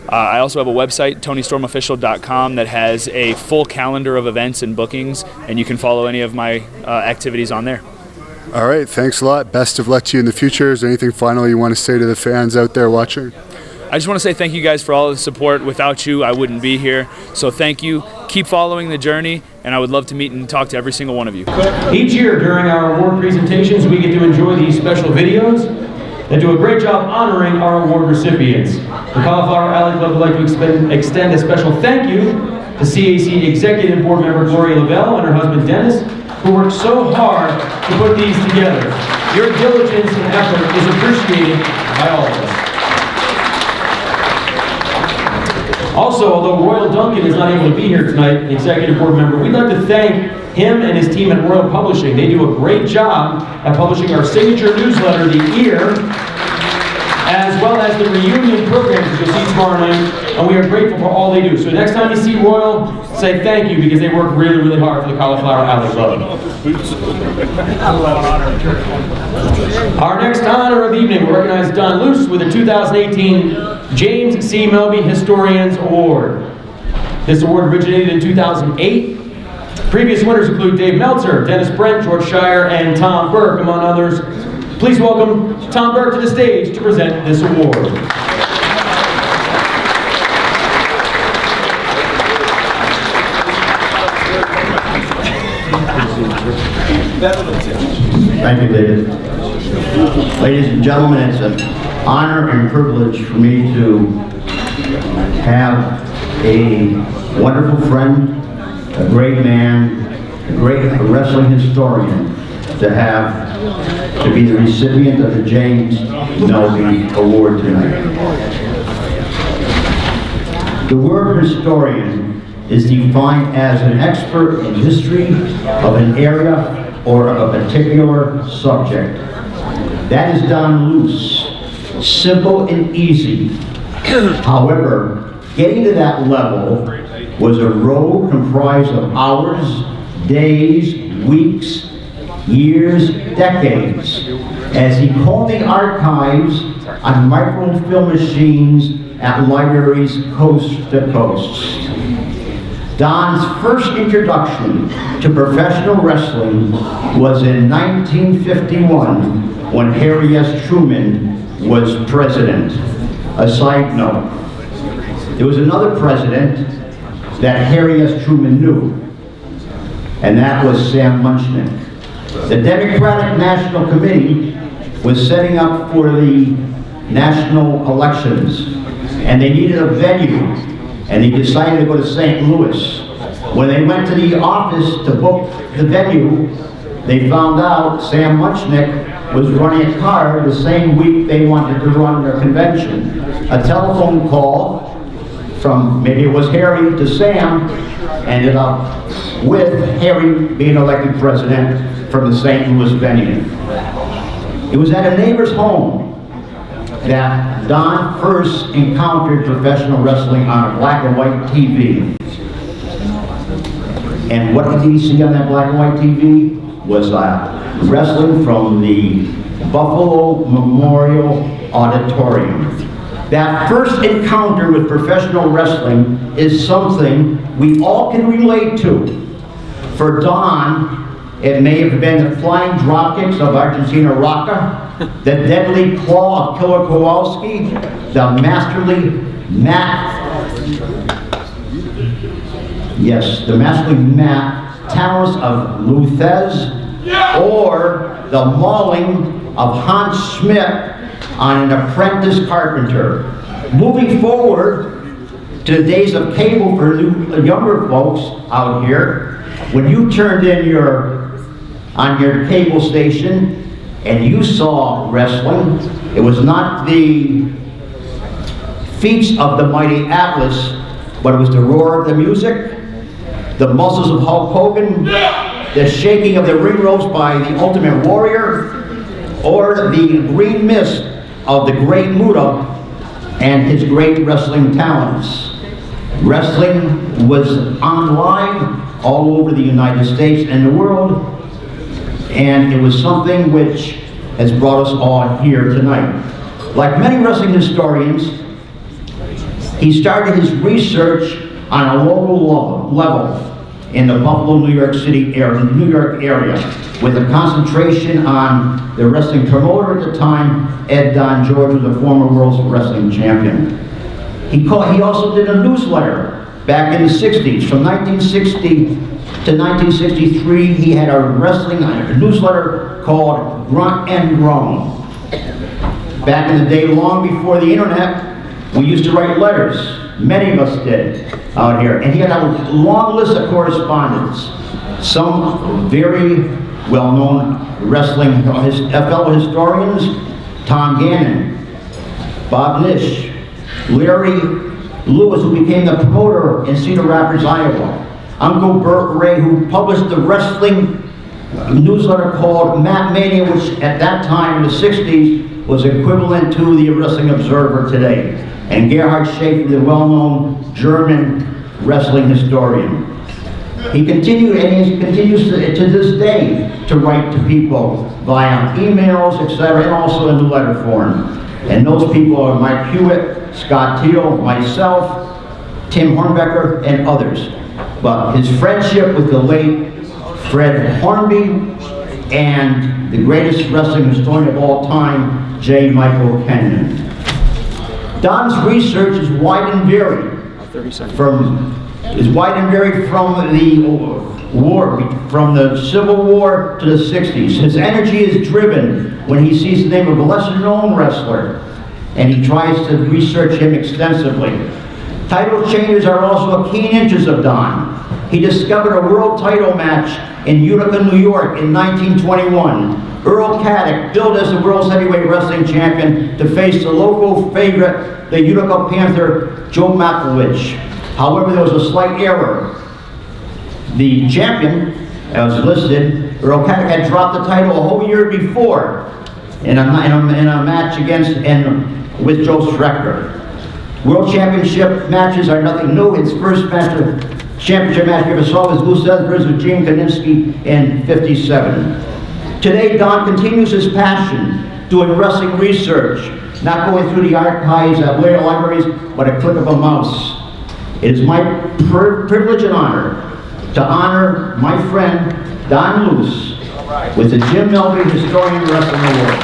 I also have a website, TonyStormOfficial.com, that has a full calendar of events and bookings, and you can follow any of my activities on there. All right, thanks a lot. Best of luck to you in the future. Is there anything final you want to say to the fans out there watching? I just want to say thank you guys for all the support. Without you, I wouldn't be here. So thank you. Keep following the journey, and I would love to meet and talk to every single one of you. Each year during our award presentations, we get to enjoy these special videos that do a great job honoring our award recipients. The Cauliflower Alley Club would like to extend a special thank you to CAC Executive Board Member Gloria Lavelle and her husband Dennis, who worked so hard to put these together. Your diligence and effort is appreciated by all of us. Also, although Royal Duncan is not able to be here tonight, an executive board member, we'd like to thank him and his team at Royal Publishing. They do a great job at publishing our signature newsletter, The Ear, as well as the reunion programs that you'll see tomorrow night, and we are grateful for all they do. So next time you see Royal, say thank you, because they work really, really hard for the Cauliflower Alley Club. Our next honor of the evening will recognize Don Luce with the 2018 James C. Melby Historians Award. This award originated in 2008. Previous winners include Dave Meltzer, Dennis Brent, George Shire, and Tom Burke, among others. Please welcome Tom Burke to the stage to present this award. Thank you, David. Ladies and gentlemen, it's an honor and privilege for me to have a wonderful friend, a great man, a great wrestling historian, to be the recipient of the James Melby Award tonight. The word historian is defined as an expert in history of an area or of a particular subject. That is Don Luce. Simple and easy. However, getting to that level was a road comprised of hours, days, weeks, years, decades, as he combed the archives on microfilm machines at libraries coast to coast. Don's first introduction to professional wrestling was in 1951 when Harry S. Truman was president. A side note, there was another president that Harry S. Truman knew, and that was Sam Munchnick. The Democratic National Committee was setting up for the national elections, and they needed a venue, and they decided to go to St. Louis. When they went to the office to book the venue, they found out Sam Munchnick was running a card the same week they wanted to run their convention. A telephone call from, maybe it was Harry to Sam, ended up with Harry being elected president from the St. Louis venue. It was at a neighbor's home that Don first encountered professional wrestling on a black and white TV. And what did he see on that black and white TV? Was wrestling from the Buffalo Memorial Auditorium. That first encounter with professional wrestling is something we all can relate to. For Don, it may have been the flying dropkicks of Argentina Rocca, the deadly claw of Killer Kowalski, the masterly talents of Luce, or the mauling of Hans Schmidt on an apprentice carpenter. Moving forward to the days of cable for younger folks out here, when you turned in your on your cable station and you saw wrestling, it was not the feats of the mighty Atlas, but it was the roar of the music, the muscles of Hulk Hogan, the shaking of the ring ropes by the Ultimate Warrior, or the green mist of the great Muda and his great wrestling talents. Wrestling was on live all over the United States and the world, and it was something which has brought us all here tonight. Like many wrestling historians, he started his research on a local level in the Buffalo, New York City area, New York area, with a concentration on the wrestling promoter at the time, Ed Don George, was a former world wrestling champion. He also did a newsletter back in the 60s. From 1960 to 1963, he had a wrestling newsletter called Grunt and Groan. Back in the day, long before the internet, we used to write letters. Many of us did out here. And he had a long list of correspondence. Some very well-known wrestling fellow historians, Tom Gannon, Bob Nish, Larry Luce, who became the promoter in Cedar Rapids, Iowa, Uncle Bert Ray, who published the wrestling newsletter called Mat Mania, which at that time in the 60s was equivalent to the Wrestling Observer today, and Gerhard Schaefer, the well-known German wrestling historian. He continued, and he continues to this day to write to people via emails, etc., and also in the letter form. And those people are Mike Hewitt, Scott Teal, myself, Tim Hornbecker, and others. But his friendship with the late Fred Hornby and the greatest wrestling historian of all time, J. Michael Kenyon. Don's research is wide and varied from the war, from the Civil War to the 60s. His energy is driven when he sees the name of a lesser-known wrestler, and he tries to research him extensively. Title changes are also a keen interest of Don. He discovered a world title match in Utica, New York in 1921. Earl Caddick, billed as the world's heavyweight wrestling champion, to face the local favorite, the Utica Panther, Joe Malkovich. However, there was a slight error. The champion, as listed, Earl Caddick, had dropped the title a whole year before in a match with Joe Strecker. World Championship matches are nothing new. His first championship match he ever saw was Luce versus Gene Kaninsky in '57. Today, Don continues his passion, doing wrestling research, not going through the archives at Blair libraries, but a click of a mouse. It is my privilege and honor to honor my friend, Don Luce, with the Jim Melby Historian Wrestling Award.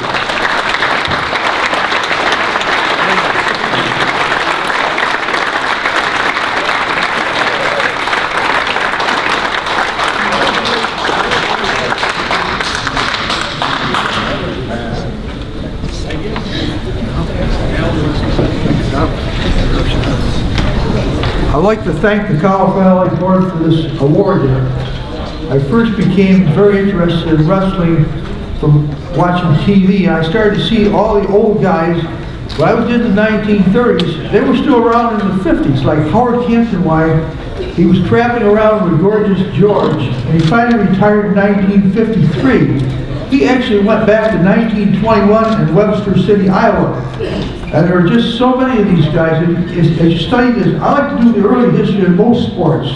I'd like to thank the Cauliflower Alley Board for this award. I first became very interested in wrestling from watching TV. I started to see all the old guys. When I was in the 1930s, they were still around in the 50s, like Howard Hampton. He was traveling around with Gorgeous George, and he finally retired in 1953. He actually went back to 1921 in Webster City, Iowa. And there are just so many of these guys. As you study this, I like to do the early history of most sports.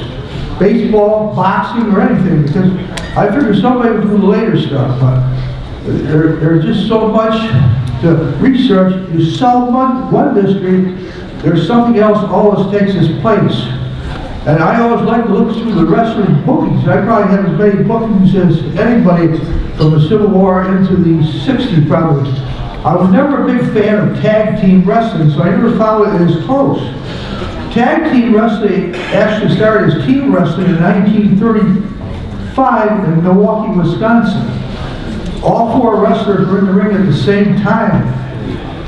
Baseball, boxing, or anything, because I figure somebody would do the later stuff. But there's just so much to research. You solve one district, there's something else always takes its place. And I always like to look through the wrestling bookings. I probably have as many bookings as anybody from the Civil War into the 60s probably. I was never a big fan of tag team wrestling, so I never followed it as close. Tag team wrestling actually started as team wrestling in 1935 in Milwaukee, Wisconsin. All four wrestlers were in the ring at the same time.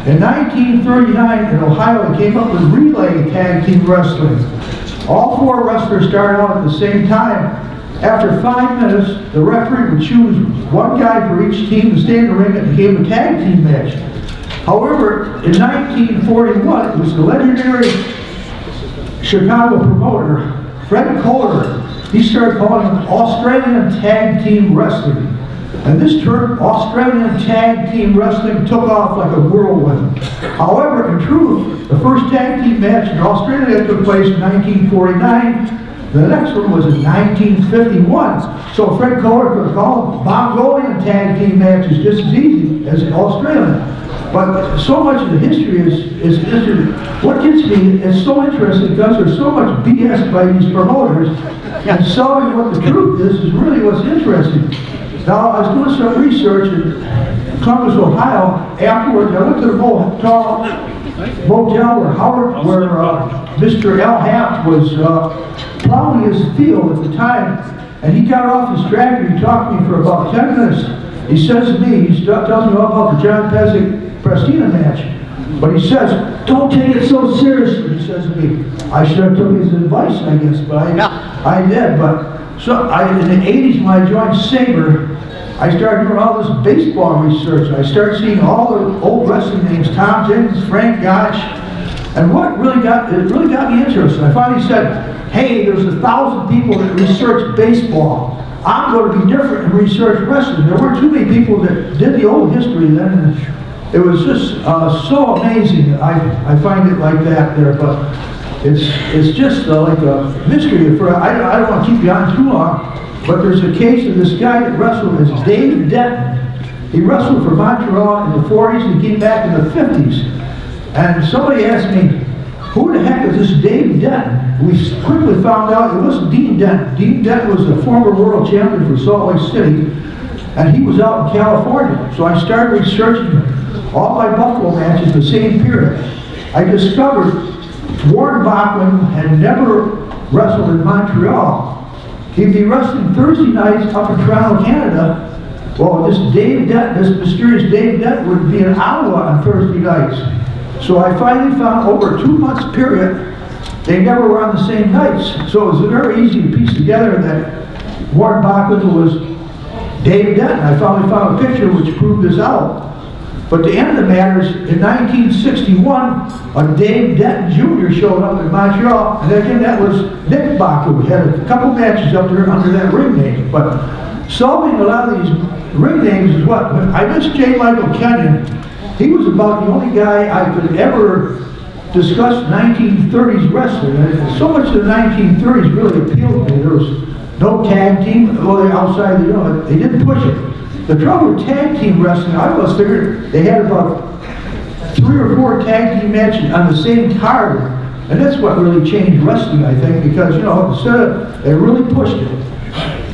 In 1939 in Ohio, they came up with relay tag team wrestling. All four wrestlers started out at the same time. After 5 minutes, the referee would choose one guy for each team to stay in the ring and became a tag team match. However, in 1941, it was the legendary Chicago promoter, Fred Kohler. He started calling it Australian Tag Team Wrestling. And this term, Australian Tag Team Wrestling, took off like a whirlwind. However, in truth, the first tag team match in Australia took place in 1949. The next one was in 1951. So Fred Kohler could call Mongolian tag team matches just as easy as Australian. But so much of the history is history. What gets me is so interesting because there's so much BS by these promoters, and solving what the truth is really what's interesting. Now, I was doing some research in Columbus, Ohio. Afterwards, I went to the motel where Mr. Al Haft was plowing his field at the time, and he got off his tractor. He talked to me for about 10 minutes. He says to me, he tells me all about the John Pesek-Prestina match, but he says, "Don't take it so seriously," he says to me. I should have took his advice, I guess, but I did. But in the 80s, when I joined Sabre, I started doing all this baseball research. I started seeing all the old wrestling names, Tom Jenkins, Frank Gotch, and what really got me interested. I finally said, hey, there's 1,000 people that research baseball. I'm going to be different and research wrestling. There weren't too many people that did the old history then, and it was just so amazing. I find it like that there, but it's just like a mystery. I don't want to keep you on too long. But there's a case of this guy that wrestled as Dave Denton. He wrestled for Montreal in the 40s and he came back in the 50s. And somebody asked me, who the heck is this Dave Denton? We quickly found out it wasn't Dean Denton. Dean Denton was a former world champion for Salt Lake City, and he was out in California. So I started researching all my Buffalo matches the same period. I discovered Warren Bockwinkle had never wrestled in Montreal. He'd be wrestling Thursday nights up in Toronto, Canada. Well, this mysterious Dave Denton would be in Ottawa on Thursday nights. So I finally found over a 2 months period, they never were on the same nights. So it was very easy to piece together that Warren Bockwinkle was Dave Denton. I finally found a picture which proved this out. But the end of the matter is, in 1961, a Dave Denton Jr. showed up in Montreal, and again, that was Nick Baku. We had a couple matches up there under that ring name. But solving a lot of these ring names is what? I missed J. Michael Kenyon. He was about the only guy I could ever discuss 1930s wrestling. And so much of the 1930s really appealed to me. There was no tag team, well, they're outside, they didn't push it. The trouble with tag team wrestling, I always figured they had about 3 or 4 tag team matches on the same card. And that's what really changed wrestling, I think, because, instead of, they really pushed it.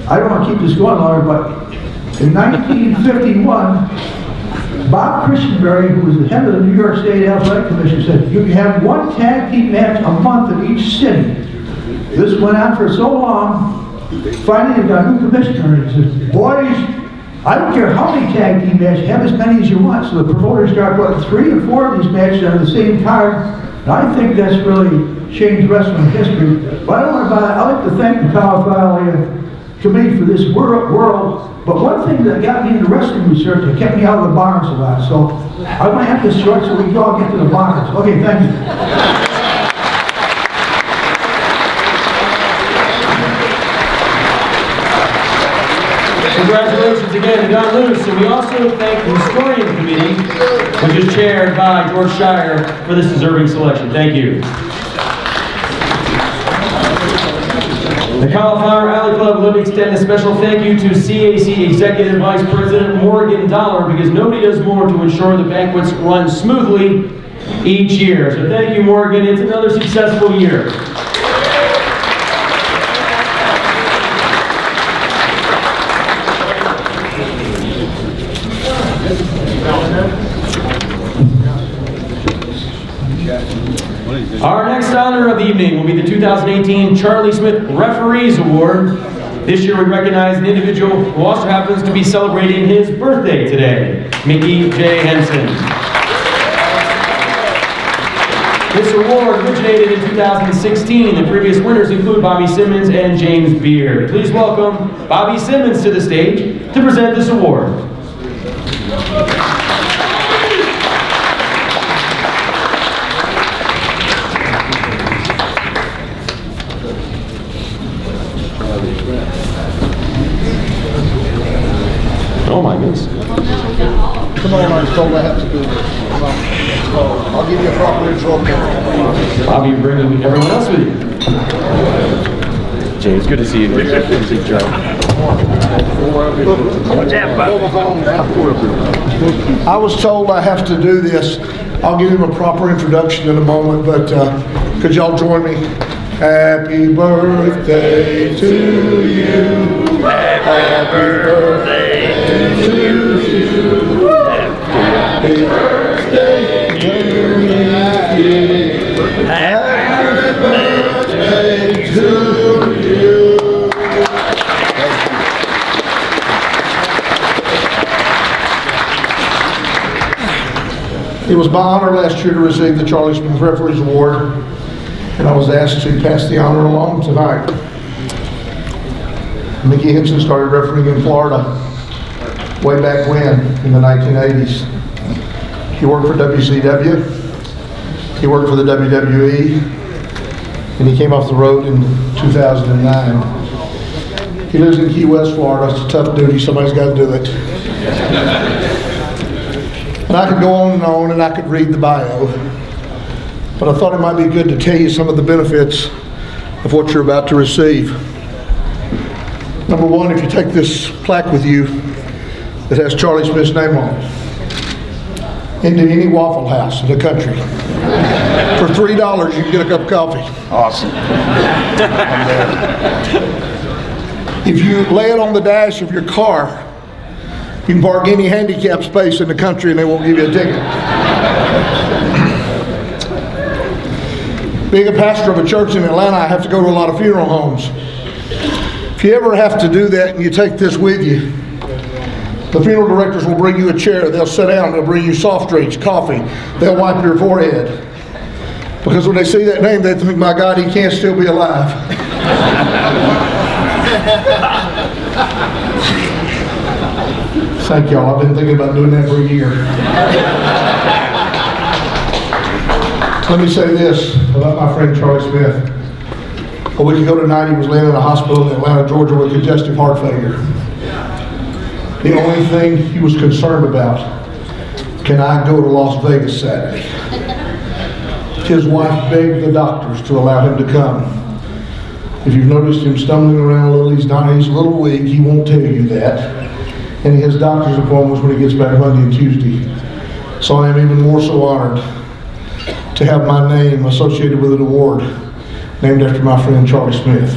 I don't want to keep this going longer, but in 1951, Bob Christianberry, who was the head of the New York State Athletic Commission, said, you can have 1 tag team match a month in each city. This went on for so long, finally they got a new commissioner, and he said, boys, I don't care how many tag team matches, have as many as you want. So the promoters started putting 3 or 4 of these matches on the same card. And I think that's really changed wrestling history. But I don't want to buy that. I'd like to thank the Cauliflower Alley Committee for this world. But one thing that got me into wrestling research, it kept me out of the barns a lot. So I want to end this short so we can all get to the barns. Okay, thank you. Congratulations again to Don Luce, and we also thank the Historian Committee, which is chaired by George Shire, for this deserving selection. Thank you. The Cauliflower Alley Club would like to extend a special thank you to CAC Executive Vice President Morgan Dollar, because nobody does more to ensure the banquets run smoothly each year. So thank you, Morgan. It's another successful year. Our next honor of the evening will be the 2018 Charlie Smith Referees Award. This year we recognize an individual who also happens to be celebrating his birthday today, Mickie J. Henson. This award originated in 2016. The previous winners include Bobby Simmons and James Beard. Please welcome Bobby Simmons to the stage to present this award. Oh my goodness. Come on, I'm told I have to do this. I'll give you a proper intro. Bobby, you're bringing everyone else with you. James, good to see you. Good to see you, Joe. I was told I have to do this. I'll give him a proper introduction in a moment, but could y'all join me? Happy birthday to you. Happy birthday to you. Happy birthday to you. Happy birthday to you. It was my honor last year to receive the Charlie Smith Referees Award, and I was asked to pass the honor along tonight. Mickie Henson started refereeing in Florida way back when, in the 1980s. He worked for WCW, he worked for the WWE, and he came off the road in 2009. He lives in Key West, Florida. It's a tough duty, somebody's got to do it. And I could go on, and I could read the bio, but I thought it might be good to tell you some of the benefits of what you're about to receive. Number one, if you take this plaque with you that has Charlie Smith's name on it, into any Waffle House in the country, for $3 you can get a cup of coffee. Awesome. If you lay it on the dash of your car, you can park any handicap space in the country and they won't give you a ticket. Being a pastor of a church in Atlanta, I have to go to a lot of funeral homes. If you ever have to do that and you take this with you, the funeral directors will bring you a chair, they'll sit down, they'll bring you soft drinks, coffee, they'll wipe your forehead. Because when they see that name, they think, my God, he can't still be alive. Thank y'all, I've been thinking about doing that for a year. Let me say this about my friend Charlie Smith. A week ago tonight, he was laying in a hospital in Atlanta, Georgia with congestive heart failure. The only thing he was concerned about, can I go to Las Vegas Saturday? His wife begged the doctors to allow him to come. If you've noticed him stumbling around a little, he's a little weak, he won't tell you that. And he has doctor's appointments when he gets back Monday and Tuesday. So I am even more so honored to have my name associated with an award named after my friend Charlie Smith.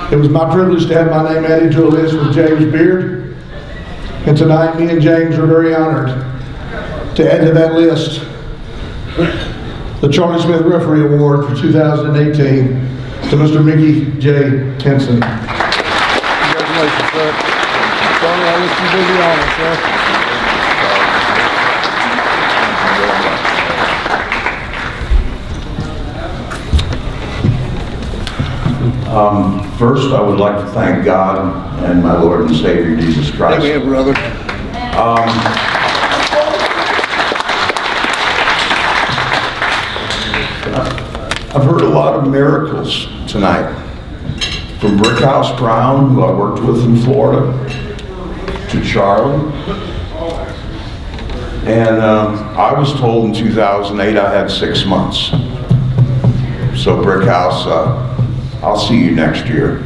It was my privilege to have my name added to a list with James Beard. And tonight, me and James are very honored to add to that list the Charlie Smith Referee Award for 2018 to Mr. Mickie J. Henson. Congratulations, sir. Charlie, I'll let you do the honor, sir. First, I would like to thank God and my Lord and Savior Jesus Christ. Amen, brother. I've heard a lot of miracles tonight. From Brickhouse Brown, who I worked with in Florida, to Charlie. And I was told in 2008 I had 6 months. So Brickhouse, I'll see you next year.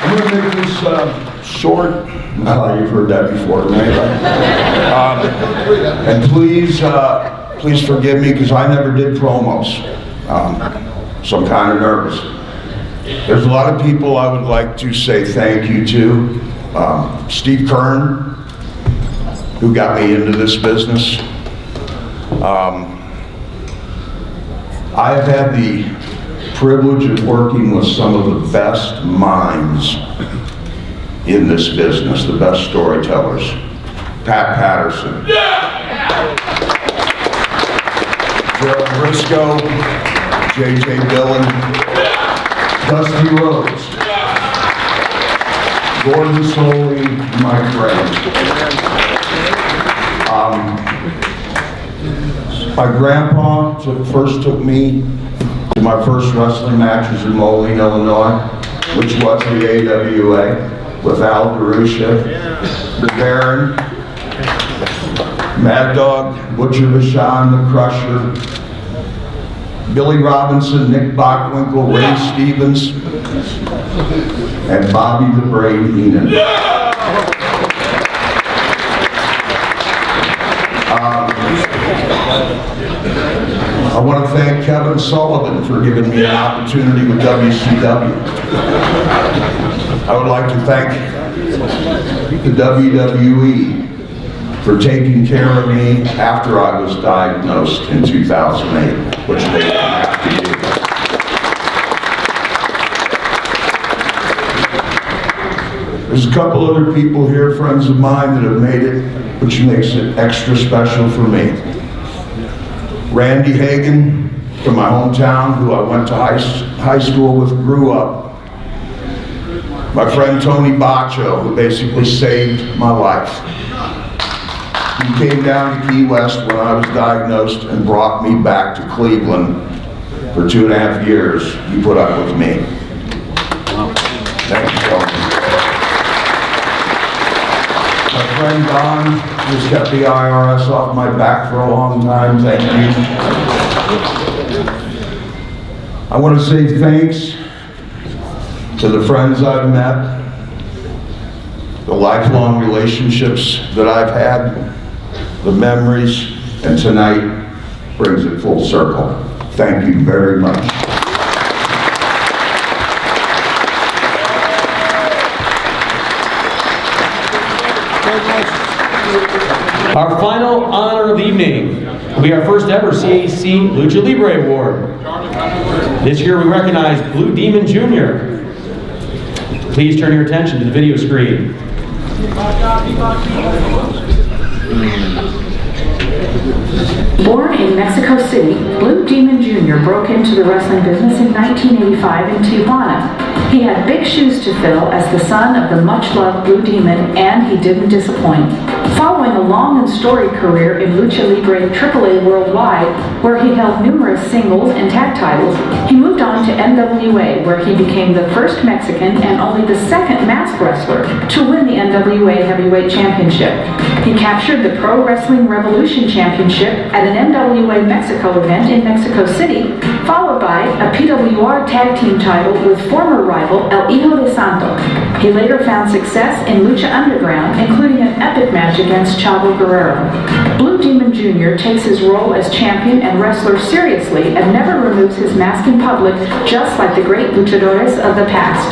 I'm going to make this short. You've heard that before tonight, right? And please forgive me because I never did promos. So I'm kind of nervous. There's a lot of people I would like to say thank you to. Steve Kern, who got me into this business. I have had the privilege of working with some of the best minds in this business, the best storytellers. Pat Patterson. Gerald Briscoe, J.J. Dillon, Dusty Rhodes, Gordon Soley, my friend. My grandpa first took me to my first wrestling matches in Moline, Illinois, which was the AWA, with Al DeRusha, the Baron, Mad Dog, Butcher Vachon, the Crusher, Billy Robinson, Nick Bockwinkle, Ray Stevens, and Bobby the Brain Heenan. I want to thank Kevin Sullivan for giving me an opportunity with WCW. I would like to thank the WWE for taking care of me after I was diagnosed in 2008, which they didn't have to do. There's a couple other people here, friends of mine, that have made it, which makes it extra special for me. Randy Hagan from my hometown, who I went to high school with, grew up. My friend Tony Baccio, who basically saved my life. He came down to Key West when I was diagnosed and brought me back to Cleveland for 2.5 years. He put up with me. Thank you, Tony. My friend Don, who's kept the IRS off my back for a long time, thank you. I want to say thanks to the friends I've met, the lifelong relationships that I've had, the memories, and tonight brings it full circle. Thank you very much. Our final honor of the evening will be our first ever CAC Lucha Libre Award. This year we recognize Blue Demon Jr. Please turn your attention to the video screen. Born in Mexico City, Blue Demon Jr. broke into the wrestling business in 1985 in Tijuana. He had big shoes to fill as the son of the much-loved Blue Demon, and he didn't disappoint. Following a long and storied career in Lucha Libre AAA Worldwide, where he held numerous singles and tag titles, he moved on to NWA, where he became the first Mexican and only the second masked wrestler to win the NWA Heavyweight Championship. He captured the Pro Wrestling Revolution Championship at an NWA Mexico event in Mexico City, followed by a PWR Tag Team title with former rival El Hijo de Santo. He later found success in Lucha Underground, including an epic match against Chavo Guerrero. Blue Demon Jr. takes his role as champion and wrestler seriously and never removes his mask in public, just like the great luchadores of the past.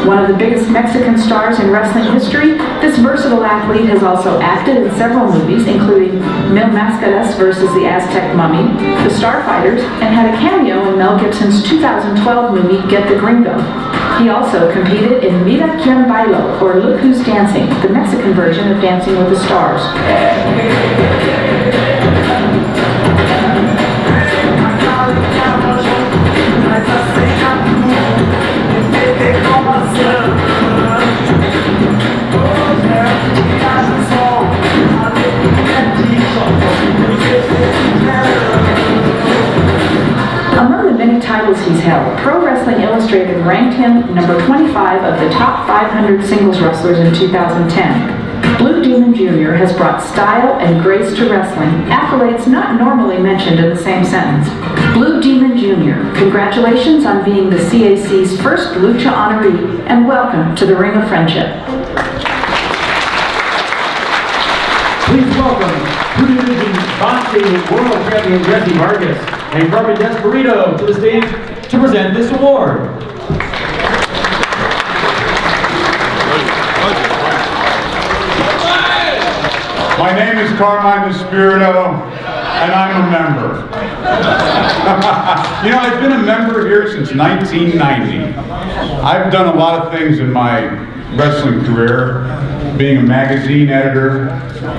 One of the biggest Mexican stars in wrestling history, this versatile athlete has also acted in several movies, including Mil Máscaras versus the Aztec Mummy, The Starfighters, and had a cameo in Mel Gibson's 2012 movie Get the Gringo. He also competed in Mira Quien Bailo, or Look Who's Dancing, the Mexican version of Dancing with the Stars. Among the many titles he's held, Pro Wrestling Illustrated ranked him number 25 of the top 500 singles wrestlers in 2010. Blue Demon Jr. has brought style and grace to wrestling, accolades not normally mentioned in the same sentence. Blue Demon Jr., congratulations on being the CAC's first Lucha honoree, and welcome to the Ring of Friendship. Please welcome Blue Division Boxing World Champion Jesse Vargas and Carmen Desperito to the stage to present this award. My name is Carmine Desperito. and I'm a member. You know, I've been a member here since 1990. I've done a lot of things in my wrestling career, being a magazine editor,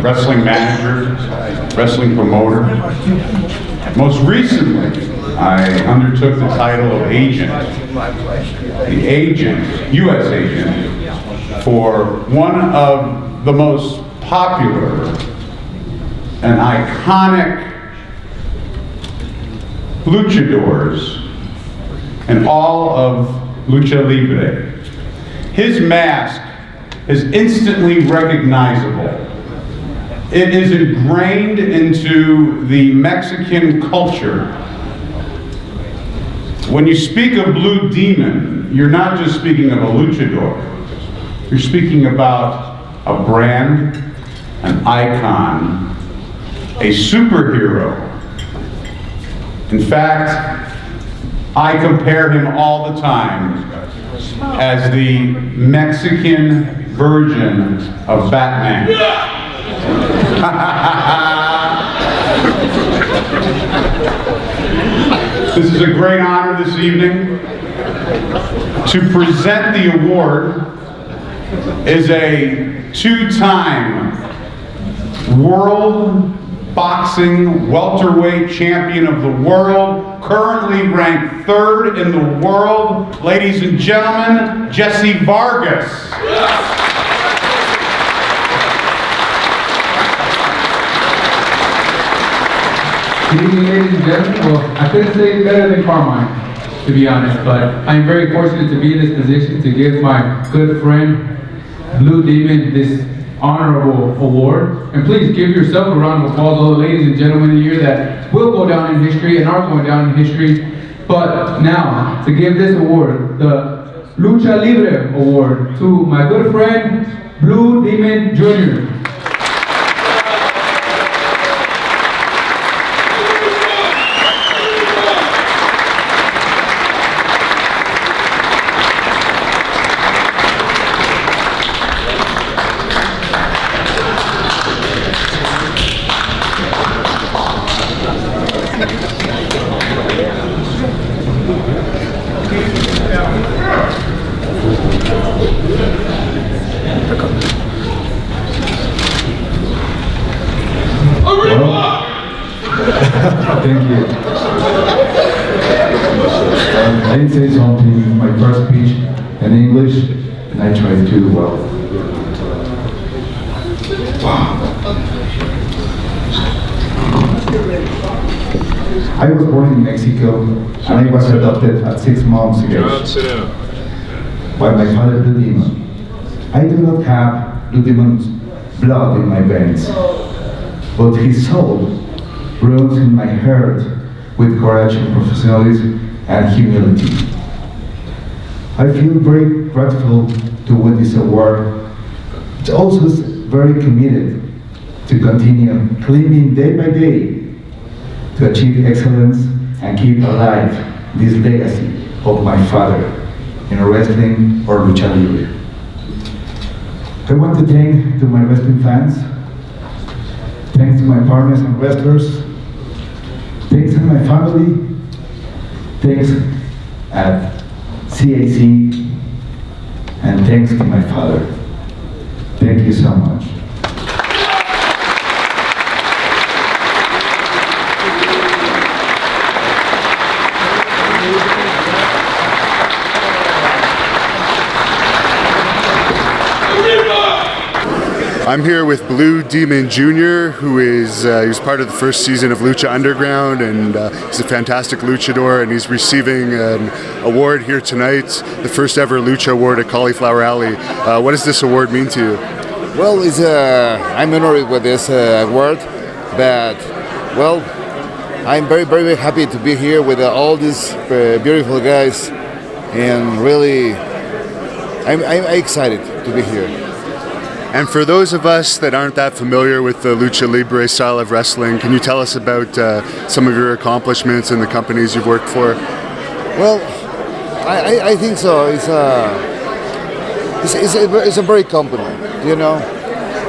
wrestling manager, wrestling promoter. Most recently, I undertook the title of agent, the agent, U.S. agent, for one of the most popular and iconic luchadors in all of Lucha Libre. His mask is instantly recognizable. It is ingrained into the Mexican culture. When you speak of Blue Demon, you're not just speaking of a luchador. You're speaking about a brand, an icon, a superhero. In fact, I compare him all the time as the Mexican version of Batman. This is a great honor this evening. To present the award is a two-time world boxing welterweight champion of the world, currently ranked 3rd in the world, ladies and gentlemen, Jesse Vargas. Good evening, ladies and gentlemen. Well, I couldn't say it better than Carmine, to be honest, but I'm very fortunate to be in this position to give my good friend, Blue Demon, this honorable award. And please give yourself a round of applause, all the ladies and gentlemen here that will go down in history and are going down in history. But now, to give this award, the Lucha Libre Award, to my good friend, Blue Demon Jr. Thank you. I didn't say something in my first speech in English, and I tried to do well. I was born in Mexico, and I was adopted at 6 months ago by my father, Blue Demon. I do not have Blue Demon's blood in my veins, but his soul runs in my heart with courage and professionalism and humility. I feel very grateful to win this award. It's also very committed to continue climbing day by day to achieve excellence and keep alive this legacy of my father in wrestling or lucha libre. I want to thank to my wrestling fans, thanks to my partners and wrestlers, thanks to my family, thanks at CAC, and thanks to my father. Thank you so much. I'm here with Blue Demon Jr., who is he was part of the first season of Lucha Underground, and he's a fantastic luchador, and he's receiving an award here tonight, the first ever Lucha Award at Cauliflower Alley. What does this award mean to you? Well, I'm honored with this award, but well, I'm very, very happy to be here with all these beautiful guys, and really, I'm excited to be here. And for those of us that aren't that familiar with the Lucha Libre style of wrestling, can you tell us about some of your accomplishments and the companies you've worked for? Well, I think so. It's a very compliment, you know.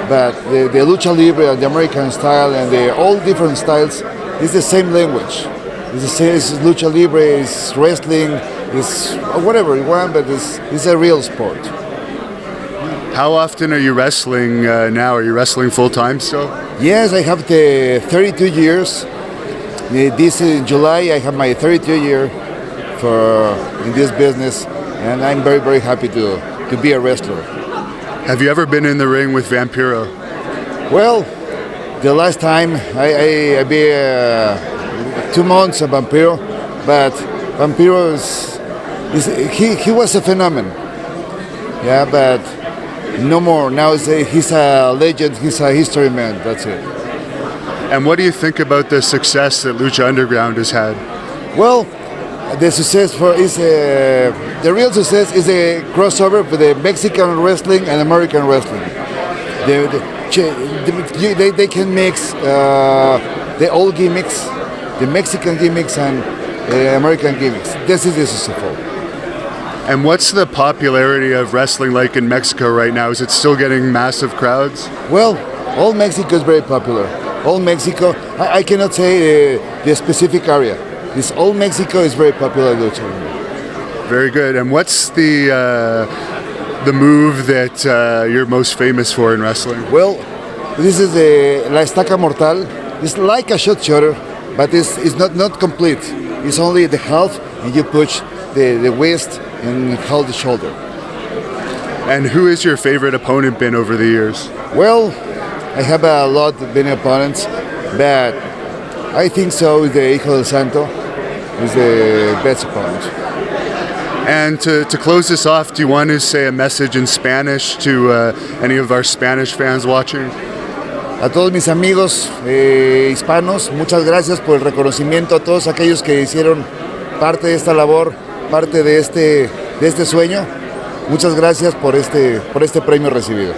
But the Lucha Libre, the American style, and all different styles, it's the same language. It's lucha libre, it's wrestling, it's whatever you want, but it's a real sport. How often are you wrestling now? Are you wrestling full time still? Yes, I have the 32 years. This July, I have my 32 year in this business, and I'm very, very happy to be a wrestler. Have you ever been in the ring with Vampiro? Well, the last time I be 2 months a Vampiro, but Vampiro he was a phenomenon. Yeah, but no more. Now he's a legend. He's a history man. That's it. And what do you think about the success that Lucha Underground has had? Well, the success the real success is a crossover with the Mexican wrestling and American wrestling. They can mix the old gimmicks, the Mexican gimmicks, and the American gimmicks. This is successful. And what's the popularity of wrestling like in Mexico right now? Is it still getting massive crowds? Well, all Mexico is very popular. All Mexico, I cannot say the specific area. This all Mexico is very popular lucha. Very good. And what's the move that you're most famous for in wrestling? Well, this is the La Estaca Mortal. It's like a shot shotter, but it's not complete. It's only the half, and you push the waist and hold the shoulder. And who is your favorite opponent been over the years? Well, I have a lot of many opponents, but I think so the Hijo del Santo is the best opponent. And to close this off, do you want to say a message in Spanish to any of our Spanish fans watching? A todos mis amigos hispanos, muchas gracias por el reconocimiento a todos aquellos que hicieron parte de esta labor, parte de este sueño. Muchas gracias por este premio recibido.